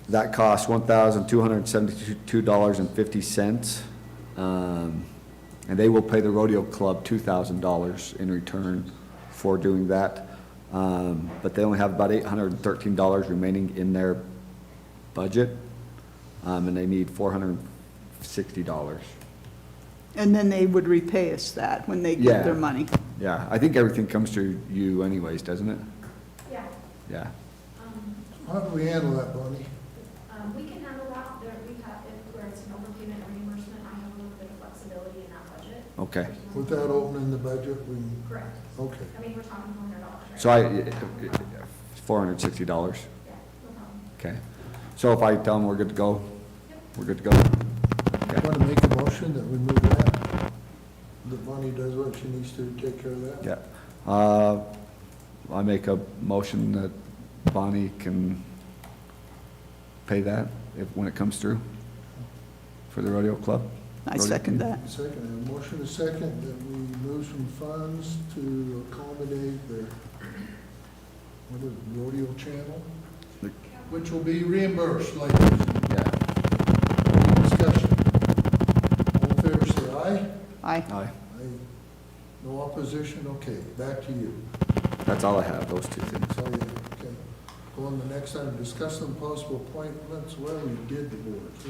that costs $1,272.50. And they will pay the rodeo club $2,000 in return for doing that. But they only have about $813 remaining in their budget, and they need $460. And then they would repay us that when they Yeah. get their money. Yeah, I think everything comes through you anyways, doesn't it? Yeah, Yeah. How do we handle that, Bonnie? we can handle that, there, we have, where it's an overpayment or reimbursement, I have a little bit of flexibility in that budget. Okay. Without opening the budget, we, Correct, okay. I mean, we're talking $400, right? So $460. Yeah, no problem. Okay. So if I tell them we're good to go, we're good to go? Okay. Want to make a motion that we move that? That Bonnie does what she needs to take care of that? Yeah. I make a motion that Bonnie can pay that when it comes through for the rodeo club. I second that. Second, a motion is second that we move some funds to accommodate the, what is it, rodeo channel? Which will be reimbursed later. Yeah. Any discussion? All in favor, say aye. Aye. Aye. Aye. No opposition, okay, back to you. That's all I have, those two things. That's all you have, okay. Go on to the next item, discuss some possible appointments, well, we did the boards.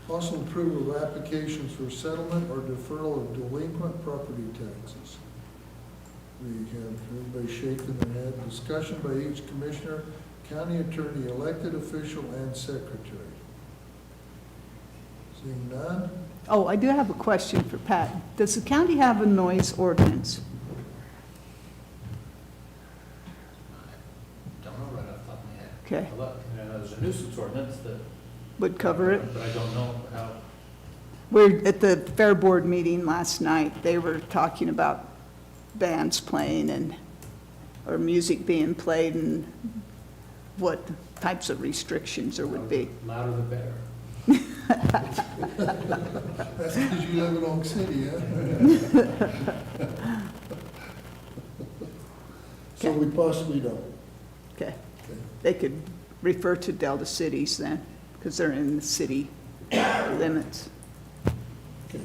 Possible approval of applications for settlement or deferral of delinquent property taxes. We have everybody shaking their head. Discussion by each commissioner, county attorney, elected official, and secretary. Seeing none? Oh, I do have a question for Pat. Does the county have a noise ordinance? Don't know right off the top of my head. Okay, I'll look, there's a nuisance ordinance that. would cover it? But I don't know how. We're at the fair board meeting last night. They were talking about bands playing and, or music being played and what types of restrictions there would be. Louder the better. That's because you live in Oak City, huh? So we possibly don't. Okay, Okay. they could refer to Delta cities then, because they're in the city limits. Okay.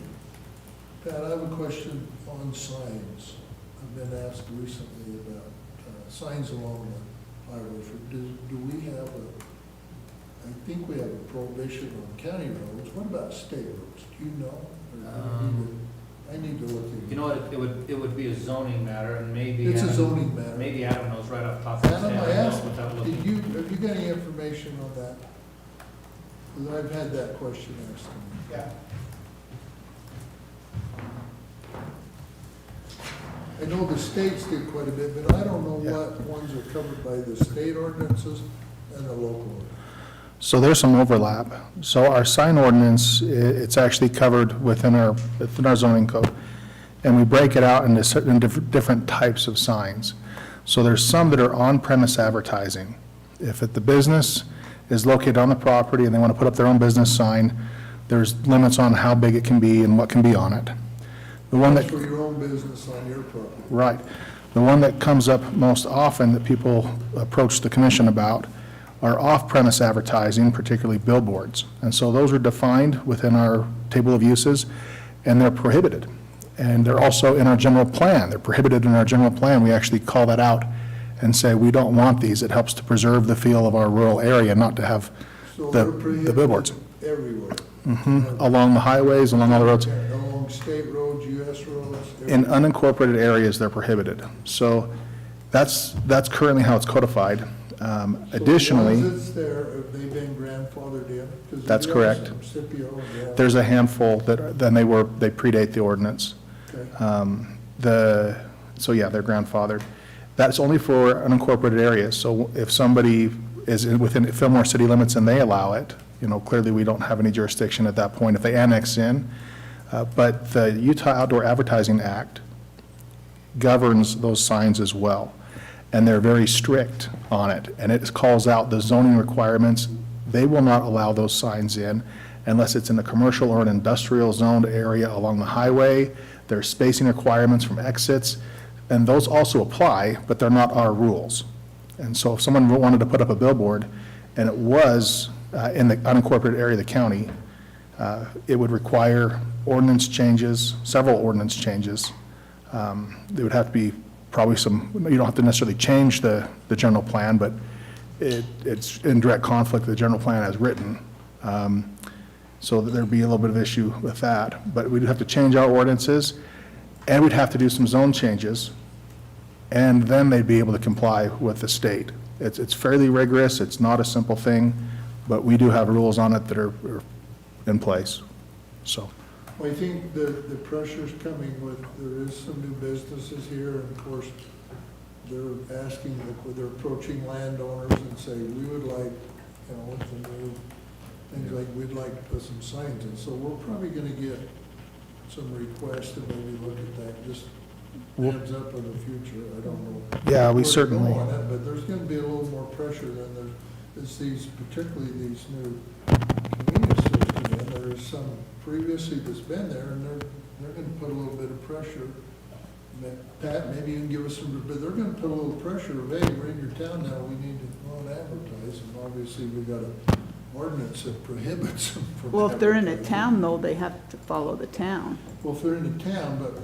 Pat, I have a question on signs. I've been asked recently about signs along the highway. Do we have a I think we have a prohibition on county roads. What about state roads? Do you know? Or I need to look into. You know what, it would be a zoning matter, and maybe. It's a Adam- zoning matter. Maybe Adam knows right off the top of his Adam, head. I I don't asked, know without looking. have you got any information on that? 'Cause I've had that question asked to me. Yeah. I know the states did quite a bit, but I don't know what ones are covered by the state ordinances and the local ordinance. So there's some overlap. So our sign ordinance, it's actually covered within our zoning code. And we break it out into certain different types of signs. So there's some that are on-premise advertising. If the business is located on the property and they want to put up their own business sign, there's limits on how big it can be and what can be on it. The one That's that, for your own business on your property. right. The one that comes up most often that people approach the commission about are off-premise advertising, particularly billboards. And so those are defined within our table of uses, and they're prohibited. And they're also in our general plan. They're prohibited in our general plan. We actually call that out and say, we don't want these. It helps to preserve the feel of our rural area, not to have So the they're billboards. prohibited everywhere. Along the highways, along all the roads. Along state roads, US roads. In everywhere. unincorporated areas, they're prohibited. So that's currently how it's codified. Additionally, So the ones that's there, have they been grandfathered in? 'Cause That's you have correct. some Scipio and there's a handful that, then they predate the ordinance. Okay. So yeah, they're grandfathered. That's only for unincorporated areas. So if somebody is within Fillmore city limits and they allow it, clearly we don't have any jurisdiction at that point if they annex in. But the Utah Outdoor Advertising Act governs those signs as well. And they're very strict on it. And it calls out the zoning requirements. They will not allow those signs in unless it's in a commercial or an industrial zoned area along the highway. There's spacing requirements from exits, and those also apply, but they're not our rules. And so if someone wanted to put up a billboard, and it was in the unincorporated area of the county, it would require ordinance changes, several ordinance changes. There would have to be probably you don't have to necessarily change the general plan, but it's in direct conflict with the general plan as written. So that there'd be a little bit of issue with that. But we'd have to change our ordinances, and we'd have to do some zone changes, and then they'd be able to comply with the state. It's fairly rigorous, it's not a simple thing, but we do have rules on it that are in place, so. Well, I think the pressure's coming with, there is some new businesses here, and of course, they're asking, they're approaching landowners and say, we would like, some new things like, we'd like to put some signs in. So we're probably gonna get some requests to maybe look at that, just heads up in the future, I don't know. Yeah, we where to certainly- go on it, but there's gonna be a little more pressure than it's particularly these new convenience stores come in. There is some previously that's been there, and they're gonna put a little bit of pressure. Pat, maybe you can give us some, but they're gonna put a little pressure of, hey, we're in your town now, we need to go and advertise, and obviously we got an ordinance that prohibits them from. Well, if they're in a advertising. town, though, they have to follow the town. Well, if they're in a town, but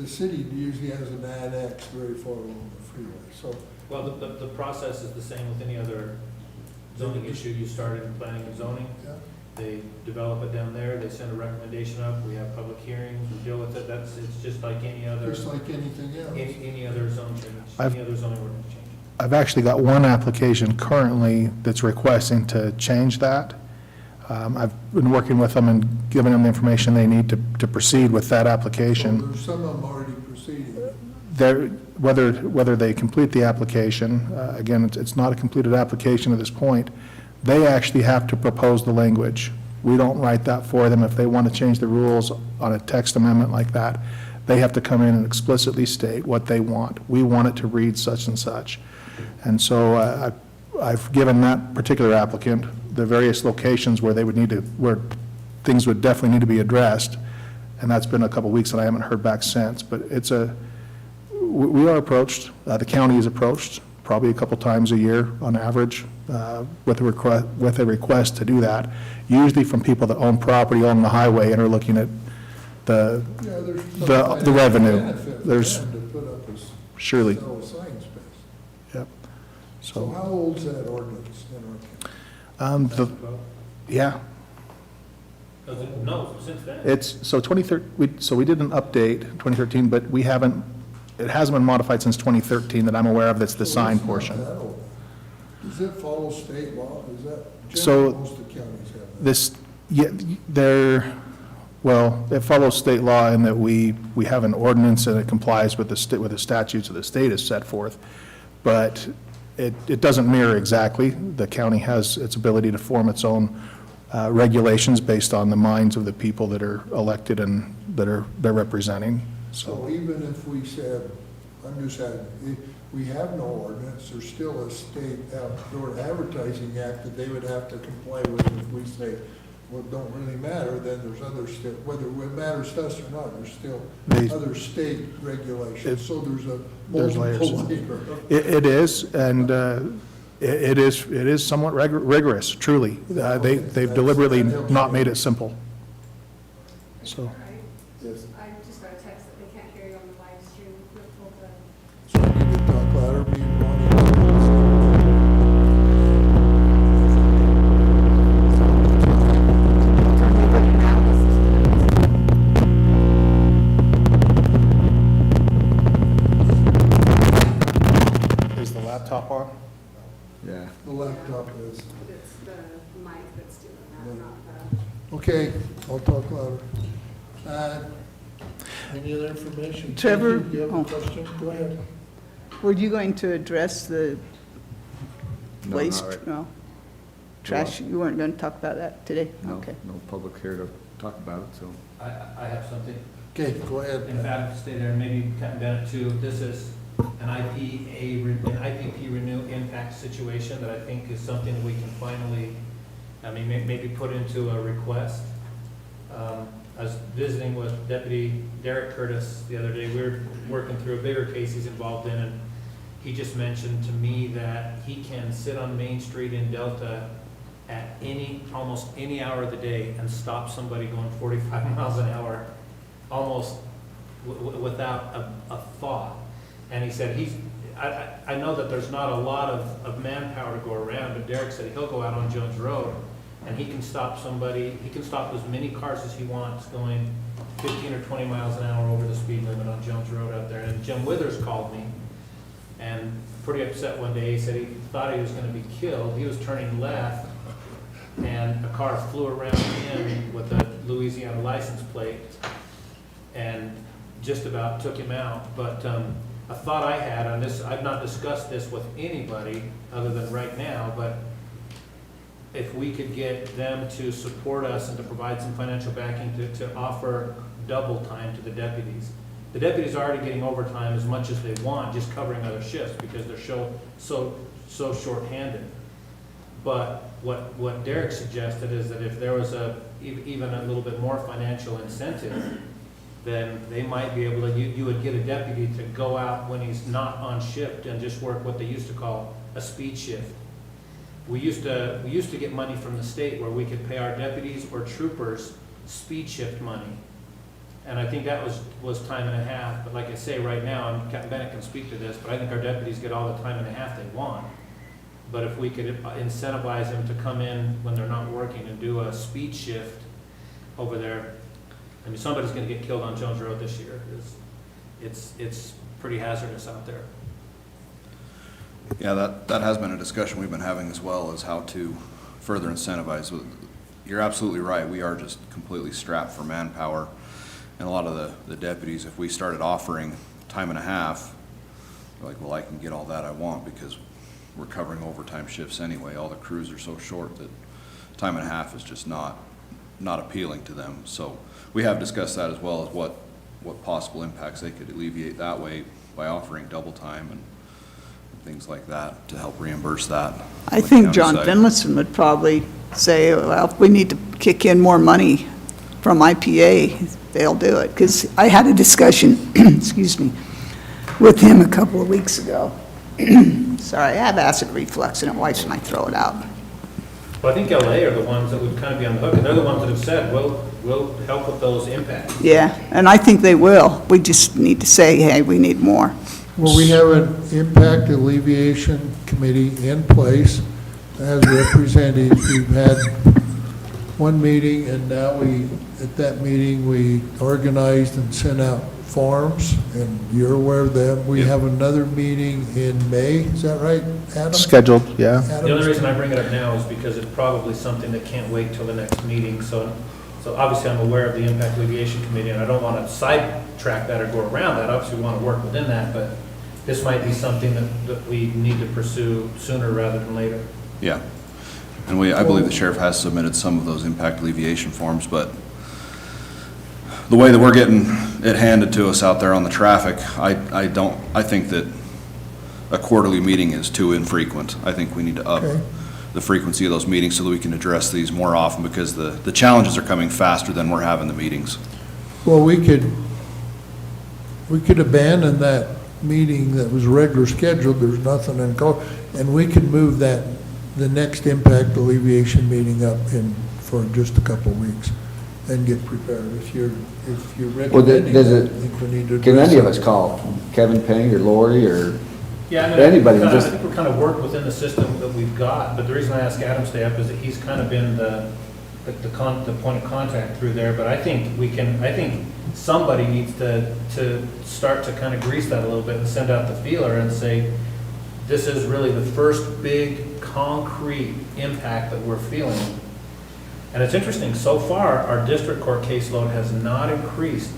the city usually has an annex very far along the freeway, so. Well, the process is the same with any other zoning issue. You started in planning and zoning. Yeah. They develop it down there, they send a recommendation up, we have public hearings, we deal with it. It's just like any other, Just like anything else. any other zone change, any other zoning ordinance change. I've actually got one application currently that's requesting to change that. I've been working with them and giving them the information they need to proceed with that So application. there's some of them already proceeding. Whether they complete the application, again, it's not a completed application at this point, they actually have to propose the language. We don't write that for them. If they want to change the rules on a text amendment like that, they have to come in and explicitly state what they want. We want it to read such and such. And so I've given that particular applicant the various locations where where things would definitely need to be addressed, and that's been a couple weeks and I haven't heard back since. But we are approached, the county is approached probably a couple times a year on average with a request to do that, usually from people that own property along the highway and are looking at Yeah, there's some the revenue. benefit for There's them to put up surely, sell a sign space. yep. So So how old's that ordinance in our Yeah, No, since then. it's, so 2013, so we did an update, 2013, but we haven't, it hasn't been modified since 2013 that I'm aware of, that's the sign portion. Does it follow state law? Is that, So- generally, most of the counties have that? This, yeah, well, it follows state law in that we have an ordinance and it complies with with the statutes of the state as set forth, but it doesn't mirror exactly. The county has its ability to form its own regulations based on the minds of the people that are elected and they're representing, So so. even if we said, I'm just saying, if we have no ordinance, there's still a state outdoor advertising act that they would have to comply with. If we say, well, it don't really matter, then there's other state, whether it matters to us or not, there's still They- other state regulations. So There's layers. multiple layer. It is, and it is somewhat rigorous, truly. They've deliberately not made it simple, so. Right? Yes. I just got a text that they can't hear you on the live stream. We're told to So you need to talk louder, me and Ronnie. Is the laptop on? Yeah. The laptop is. It's the mic that's doing that, not the. Okay, I'll talk louder. Any other information? Trevor? You have Oh. a question? Go ahead. Were you going to address the No, waste? not right. No. Trash, you weren't going to talk about that today? Okay. No public here to talk about it, so. I have something. Okay, go ahead. In fact, stay there, maybe Captain Bennett too. This is an IPP renew impact situation that I think is something that we can finally, maybe put into a request. I was visiting with Deputy Derek Curtis the other day. We were working through a bigger case he's involved in, and he just mentioned to me that he can sit on Main Street in Delta at almost any hour of the day and stop somebody going 45 miles an hour, almost without a thought. And he said I know that there's not a lot of manpower to go around, but Derek said he'll go out on Jones Road and he can stop somebody, he can stop as many cars as he wants going 15 or 20 miles an hour over the speed limit on Jones Road out there. And Jim Withers called me and pretty upset one day. He said he thought he was going to be killed. He was turning left and a car flew around him with a Louisiana license plate and just about took him out. But a thought I had on this, I've not discussed this with anybody other than right now, but if we could get them to support us and to provide some financial backing to offer double time to the deputies. The deputies are already getting overtime as much as they want, just covering other shifts because they're so shorthanded. But what Derek suggested is that if there was even a little bit more financial incentive, then they might be able to, you would get a deputy to go out when he's not on shift and just work what they used to call a speed shift. We used to get money from the state where we could pay our deputies or troopers speed shift money. And I think that was time and a half. But like I say, right now, and Captain Bennett can speak to this, but I think our deputies get all the time and a half they want. But if we could incentivize them to come in when they're not working and do a speed shift over there, somebody's gonna get killed on Jones Road this year. It's pretty hazardous out there. Yeah, that has been a discussion we've been having as well, is how to further incentivize. You're absolutely right. We are just completely strapped for manpower. And a lot of the deputies, if we started offering time and a half, they're like, well, I can get all that I want because we're covering overtime shifts anyway. All the crews are so short that time and a half is just not appealing to them. So we have discussed that as well, as what possible impacts they could alleviate that way by offering double time and things like that to help reimburse that. I on the think county John side. Finlayson would probably say, well, if we need to kick in more money from IPA, they'll do it. Because I had a discussion, excuse me, with him a couple of weeks ago. Sorry, I have acid reflux and it wipes my throat out. Well, I think LA are the ones that would kind of be on the hook, and they're the ones that have said, we'll help with those impacts. Yeah, and I think they will. We just need to say, hey, we need more. Well, we have an impact alleviation committee in place. as representatives, we've had one meeting, and now at that meeting, we organized and sent out forms, and you're aware of them. We Yep. have another meeting in May, is that right, Adam? Scheduled, yeah. Adam? The only reason I bring it up now is because it's probably something that can't wait till the next meeting. So obviously I'm aware of the Impact Alleviation Committee, and I don't want to sidetrack that or go around that. Obviously, we want to work within that, but this might be something that we need to pursue sooner rather than later. Yeah. And I believe the sheriff has submitted some of those impact alleviation forms, but the way that we're getting it handed to us out there on the traffic, I think that a quarterly meeting is too infrequent. I think we need to up Okay. the frequency of those meetings so that we can address these more often, because the challenges are coming faster than we're having the meetings. Well, we could abandon that meeting that was regular scheduled, there's nothing in call, and we could move the next impact alleviation meeting up for just a couple of weeks and get prepared. If you're Well, recommending does that, it- I think we need to. Can address any of that. us call Kevin Payne or Lori or, Yeah, I mean, Anybody, I just- think we're kind of worked within the system that we've got, but the reason I ask Adam to stay up is that he's kind of been the point of contact through there, but I think somebody needs to start to kind of grease that a little bit and send out the feeler and say, this is really the first big concrete impact that we're feeling. And it's interesting, so far, our district court caseload has not increased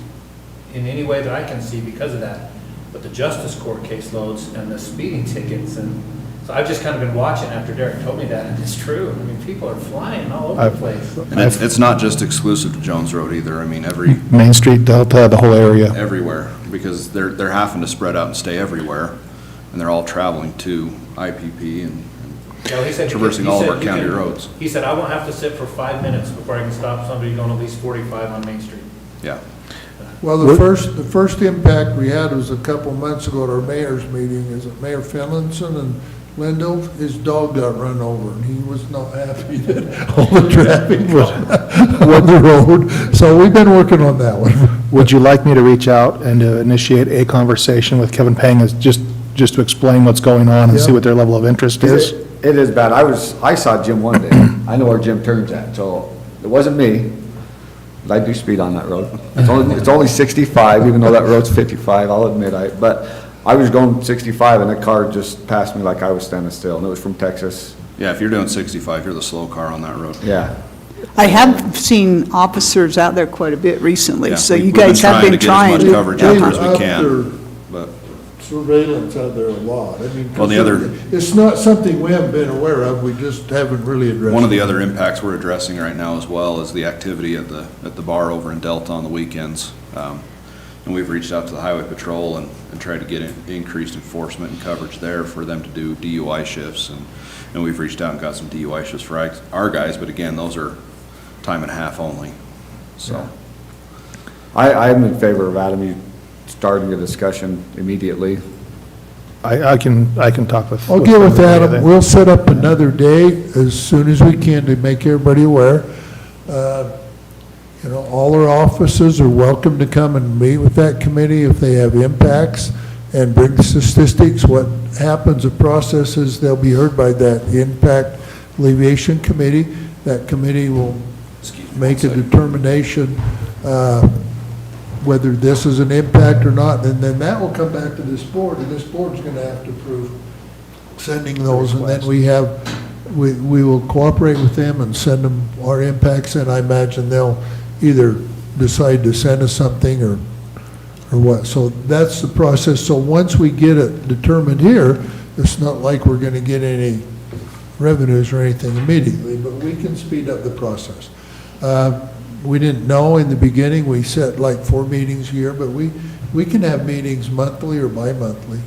in any way that I can see because of that. But the justice court caseloads and the speeding tickets, and so I've just kind of been watching after Derek told me that, and it's true. I mean, people are flying all over the place. And it's not just exclusive to Jones Road either. I mean, Main Street, Delta, the whole area. everywhere, because they're having to spread out and stay everywhere, and they're all traveling to IPP and Yeah, he said- traversing he all of said our you county can- roads. He said, I won't have to sit for 5 minutes before I can stop somebody going at least 45 on Main Street. Yeah. Well, the first impact we had was a couple months ago at our mayor's meeting. Is it Mayor Finlinson and Lindell? His dog got run over, and he was not happy that all the traffic was on the road. So we've been working on that one. Would you like me to reach out and to initiate a conversation with Kevin Pang, as just to explain what's going on and see Yeah. what their level of interest is? it is bad. I saw Jim one day. I know where Jim turns at, so it wasn't me. I do speed on that road. It's only 65, even though that road's 55, I'll admit but I was going 65 and a car just passed me like I was standing still, and it was from Texas. Yeah, if you're doing 65, you're the slow car on that road. Yeah. I have seen officers out there quite a bit recently, Yeah, so we- you we've been guys have been trying to get as much trying. coverage They out were there as we up can, there, but surveillance out there a lot. I mean, Well, the other- it's not something we haven't been aware of, we just haven't really addressed. one of the it. other impacts we're addressing right now as well is the activity at the bar over in Delta on the weekends. And we've reached out to the Highway Patrol and tried to get increased enforcement and coverage there for them to do DUI shifts. And we've reached out and got some DUI shifts for our guys, but again, those are time and a half only, so. I'm in favor of Adam, you starting a discussion immediately. I can talk with. I'll get with somebody Adam, there. we'll set up another day as soon as we can to make everybody aware. You know, all our offices are welcome to come and meet with that committee if they have impacts and bring statistics. What happens, the process is they'll be heard by that Impact Alleviation Committee. That committee will make a determination whether this is an impact or not, and then that will come back to this board, and this board's gonna have to approve sending those, and then we will cooperate with them and send them our impacts, and I imagine they'll either decide to send us something or what. So that's the process. So once we get it determined here, it's not like we're gonna get any revenues or anything immediately, but we can speed up the process. We didn't know in the beginning, we set like 4 meetings a year, but we can have meetings monthly or bi-monthly.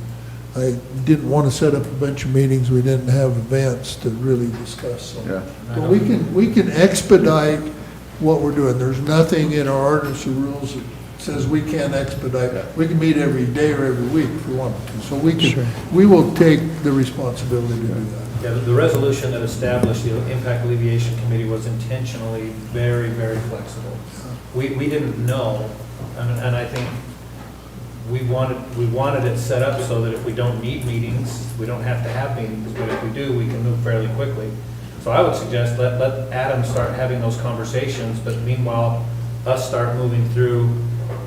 I didn't want to set up a bunch of meetings, we didn't have events to really discuss, so. Yeah. But we can expedite what we're doing. There's nothing in our ordinance or rules that says we can't expedite. We can meet every day or every week if we want to. So we will take the responsibility to do that. Yeah, the resolution that established the Impact Alleviation Committee was intentionally very, very flexible. We didn't know, and I think we wanted it set up so that if we don't need meetings, we don't have to have meetings, but if we do, we can move fairly quickly. So I would suggest let Adam start having those conversations, but meanwhile, us start moving through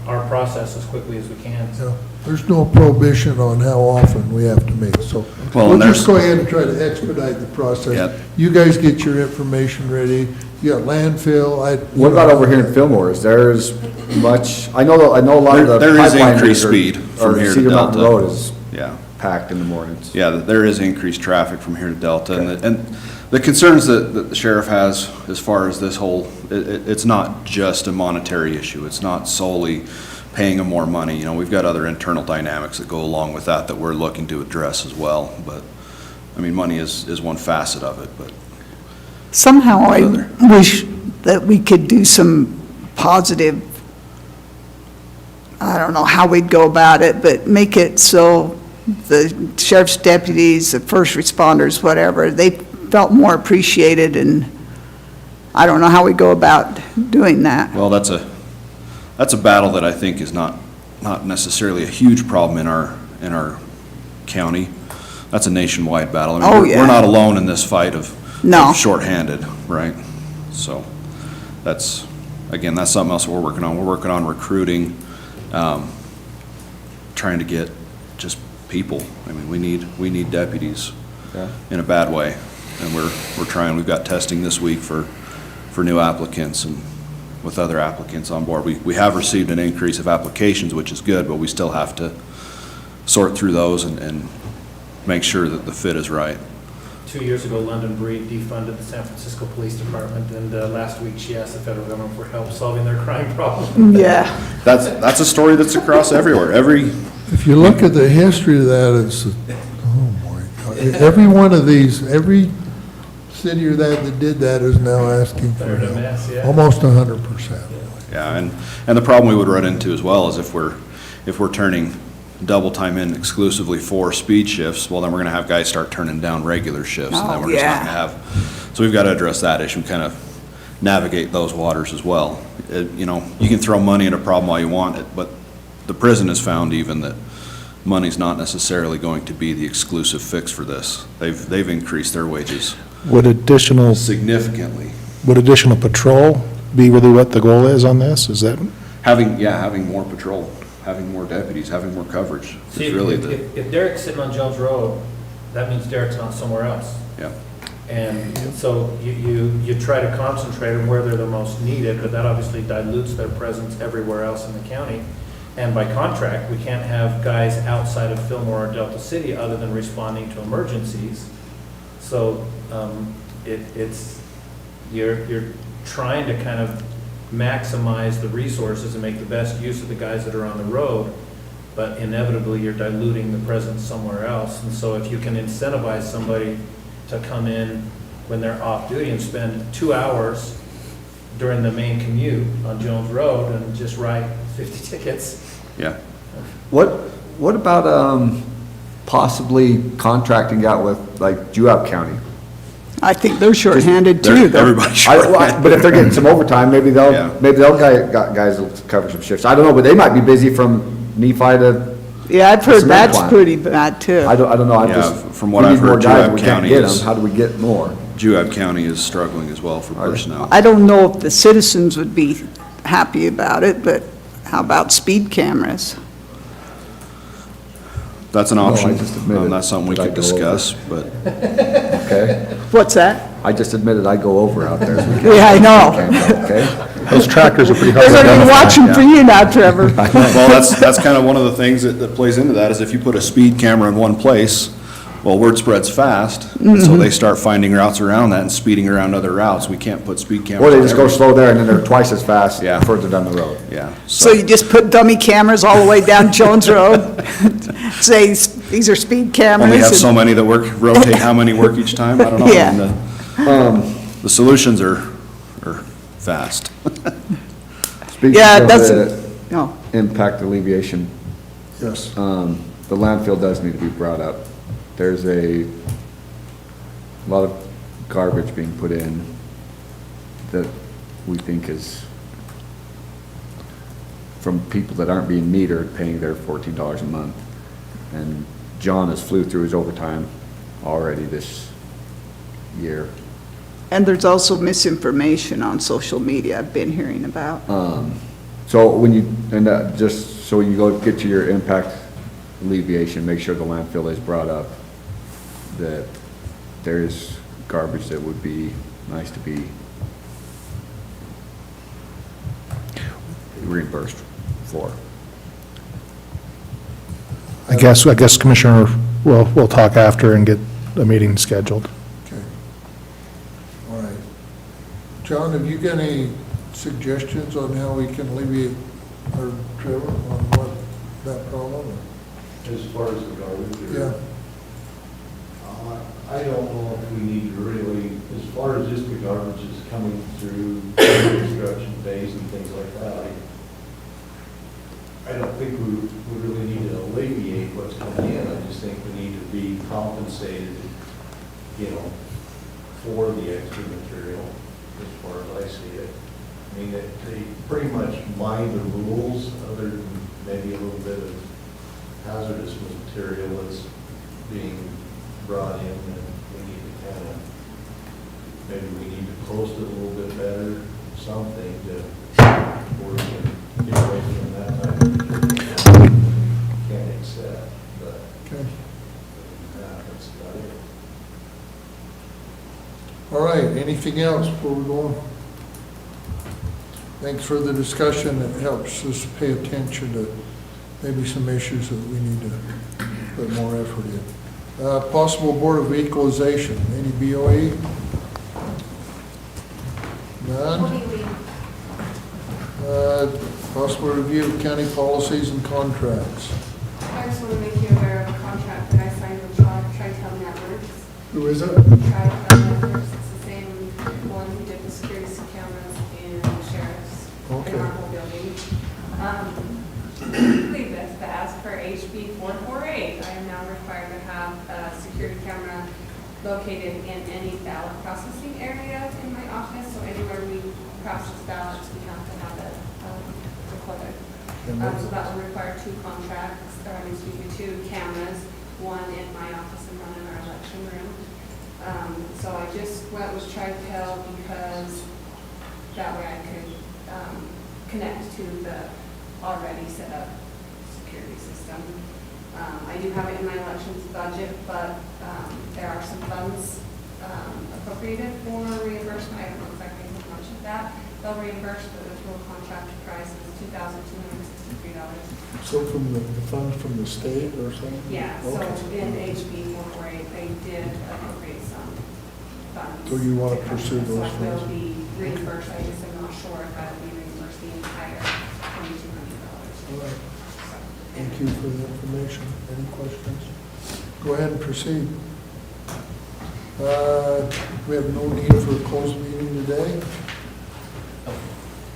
our process as quickly as we can. Yeah, there's no prohibition on how often we have to meet, so Well, we'll and just go ahead and try to expedite the process. Yep. You guys get your information ready, you got landfill, What about over here in Fillmore? Is there's much, I know a lot of the There is pipeline increased are- speed from or here to Cedar Mountain Delta. Road is Yeah. packed in the mornings. Yeah, there is increased traffic from here to Delta, and the concerns that the sheriff has as far as this whole, it's not just a monetary issue, it's not solely paying them more money, you know, we've got other internal dynamics that go along with that we're looking to address as well, but, I mean, money is one facet of it, but. Somehow I wish that we could do some positive, I don't know how we'd go about it, but make it so the sheriff's deputies, the first responders, whatever, they felt more appreciated, and I don't know how we go about doing that. Well, that's a battle that I think is not necessarily a huge problem in our county. That's a nationwide battle. I mean, Oh, we're yeah. not alone in this fight of No. shorthanded, right? So that's something else we're working on. We're working on recruiting, trying to get just people. I mean, we need deputies in a bad way, and we're trying. We've got testing this week for new applicants and with other applicants on board. We have received an increase of applications, which is good, but we still have to sort through those and make sure that the fit is right. 2 years ago, London Breed defunded the San Francisco Police Department, and last week she asked the federal government for help solving their crime problem. Yeah. That's a story that's across everywhere. If you look at the history of that, it's, oh my God, every one of these, every city or that did that is now asking for They're in a help. mess, yeah. Almost 100%. Yeah, and the problem we would run into as well is if we're turning double time in exclusively for speed shifts, well, then we're gonna have guys start turning down regular shifts, and then Oh, we're just not yeah. gonna have, so we've gotta address that issue, and kind of navigate those waters as well. You know, you can throw money at a problem all you want, but the prison has found even that money's not necessarily going to be the exclusive fix for this. They've increased their wages Would additional significantly. patrol be really what the goal is on this? Is that? Having more patrol, having more deputies, having more coverage See, is really if Derek's sitting on Jones Road, that means Derek's not somewhere else. yeah. And so you try to concentrate on where they're the most needed, but that obviously dilutes their presence everywhere else in the county. And by contract, we can't have guys outside of Fillmore or Delta City other than responding to emergencies. So you're trying to kind of maximize the resources and make the best use of the guys that are on the road, but inevitably you're diluting the presence somewhere else. And so if you can incentivize somebody to come in when they're off duty and spend 2 hours during the main commute on Jones Road and just write 50 tickets. Yeah. What about possibly contracting out with like Juab County? I think they're shorthanded too, though. Everybody's But if they're getting some overtime, maybe Yeah. guys will cover some shifts. I don't know, but they might be busy from Nephi to, Yeah, I've heard Cement that's plant. pretty bad too. I don't know, I'm Yeah, just. from what we I've need more heard, guys, Juab we can't County get is- them. How do we get more? Juab County is struggling as well for personnel. I don't know if the citizens would be happy about it, but how about speed cameras? That's an I option. just admitted That's something we that I could go over. discuss, but Okay? What's that? I just admitted I go over out there. Yeah, I know. Okay? Those tractors are pretty hard They're to gonna be identify. watching for you now, Trevor. well, that's kind of one of the things that plays into that, is if you put a speed camera in one place, well, word spreads fast, and so they start finding routes around that and speeding around other routes. We can't put speed cameras. Or they just go everywhere. slow there and then they're twice as fast Yeah. further down the road. Yeah. So you just put dummy cameras all the way down Jones Road, say, these are speed cameras. Only have and- so many that rotate how many work each time? I don't know. Yeah. And the solutions are fast. Speaking Yeah, of that's, the no, impact alleviation, Yes. the landfill does need to be brought up. There's a lot of garbage being put in that we think is from people that aren't being metered, paying their $14 a month. And John has flew through his overtime already this year. And there's also misinformation on social media I've been hearing about. So when you, and just so when you go get to your impact alleviation, make sure the landfill is brought up, that there is garbage that would be nice to be reimbursed for. I guess Commissioner, we'll talk after and get a meeting scheduled. Okay. All right. John, have you got any suggestions on how we can alleviate, or Trevor, on what, that problem? As far as the garbage? Yeah. I don't know if we need to really, as far as just the garbage is coming through construction phase and things like that, I don't think we really need to alleviate what's coming in. I just think we need to be compensated, you know, for the extra material, as far as I see it. I mean, they pretty much mind the rules, other than maybe a little bit of hazardous material that's being brought in, and we need to kind of, maybe we need to post it a little bit better, something to, where we can get away from that type of material. Can't accept, but Okay. that's about it. All right, anything else before we go on? Thanks for the discussion. It helps us pay attention to maybe some issues that we need to put more effort in. Possible Board of Equalization, any BOE? None? What do you mean? Possible review of county policies and contracts. I just want to make you aware of a contract that I signed with Tri-Town Networks. Who is it? Tri-Town Networks, it's the same one who did the security cameras in the sheriff's, Okay. in our whole building. Basically, that's as per HB 448, I am now required to have a security camera located in any ballot processing area in my office. So anywhere we process ballots, we have to have it recorded. So that will require two two cameras, one in my office and one in our election room. So I just went with Tri-Tel because that way I could connect to the already set up security system. I do have it in my elections budget, but there are some funds appropriated for reimbursement. I don't know exactly how much of that they'll reimburse, but the total contract price is $2,263. So from the funds from the state or something? Yeah, so Okay. in HB 448, they did appropriate some funds. So you want to pursue those So I will funds? be reimbursed, I just am not sure if I'll be reimbursed the entire $2,200. All right. Thank you for the information. Any questions? Go ahead and proceed. We have no need for a closed meeting today.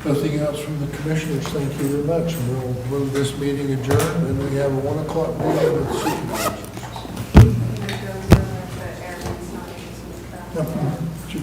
Nothing else from the commissioners. Thank you very much. And we'll move this meeting adjourned, and we have a 1 o'clock meeting with supervisors. The airline's not able to move that. Yep.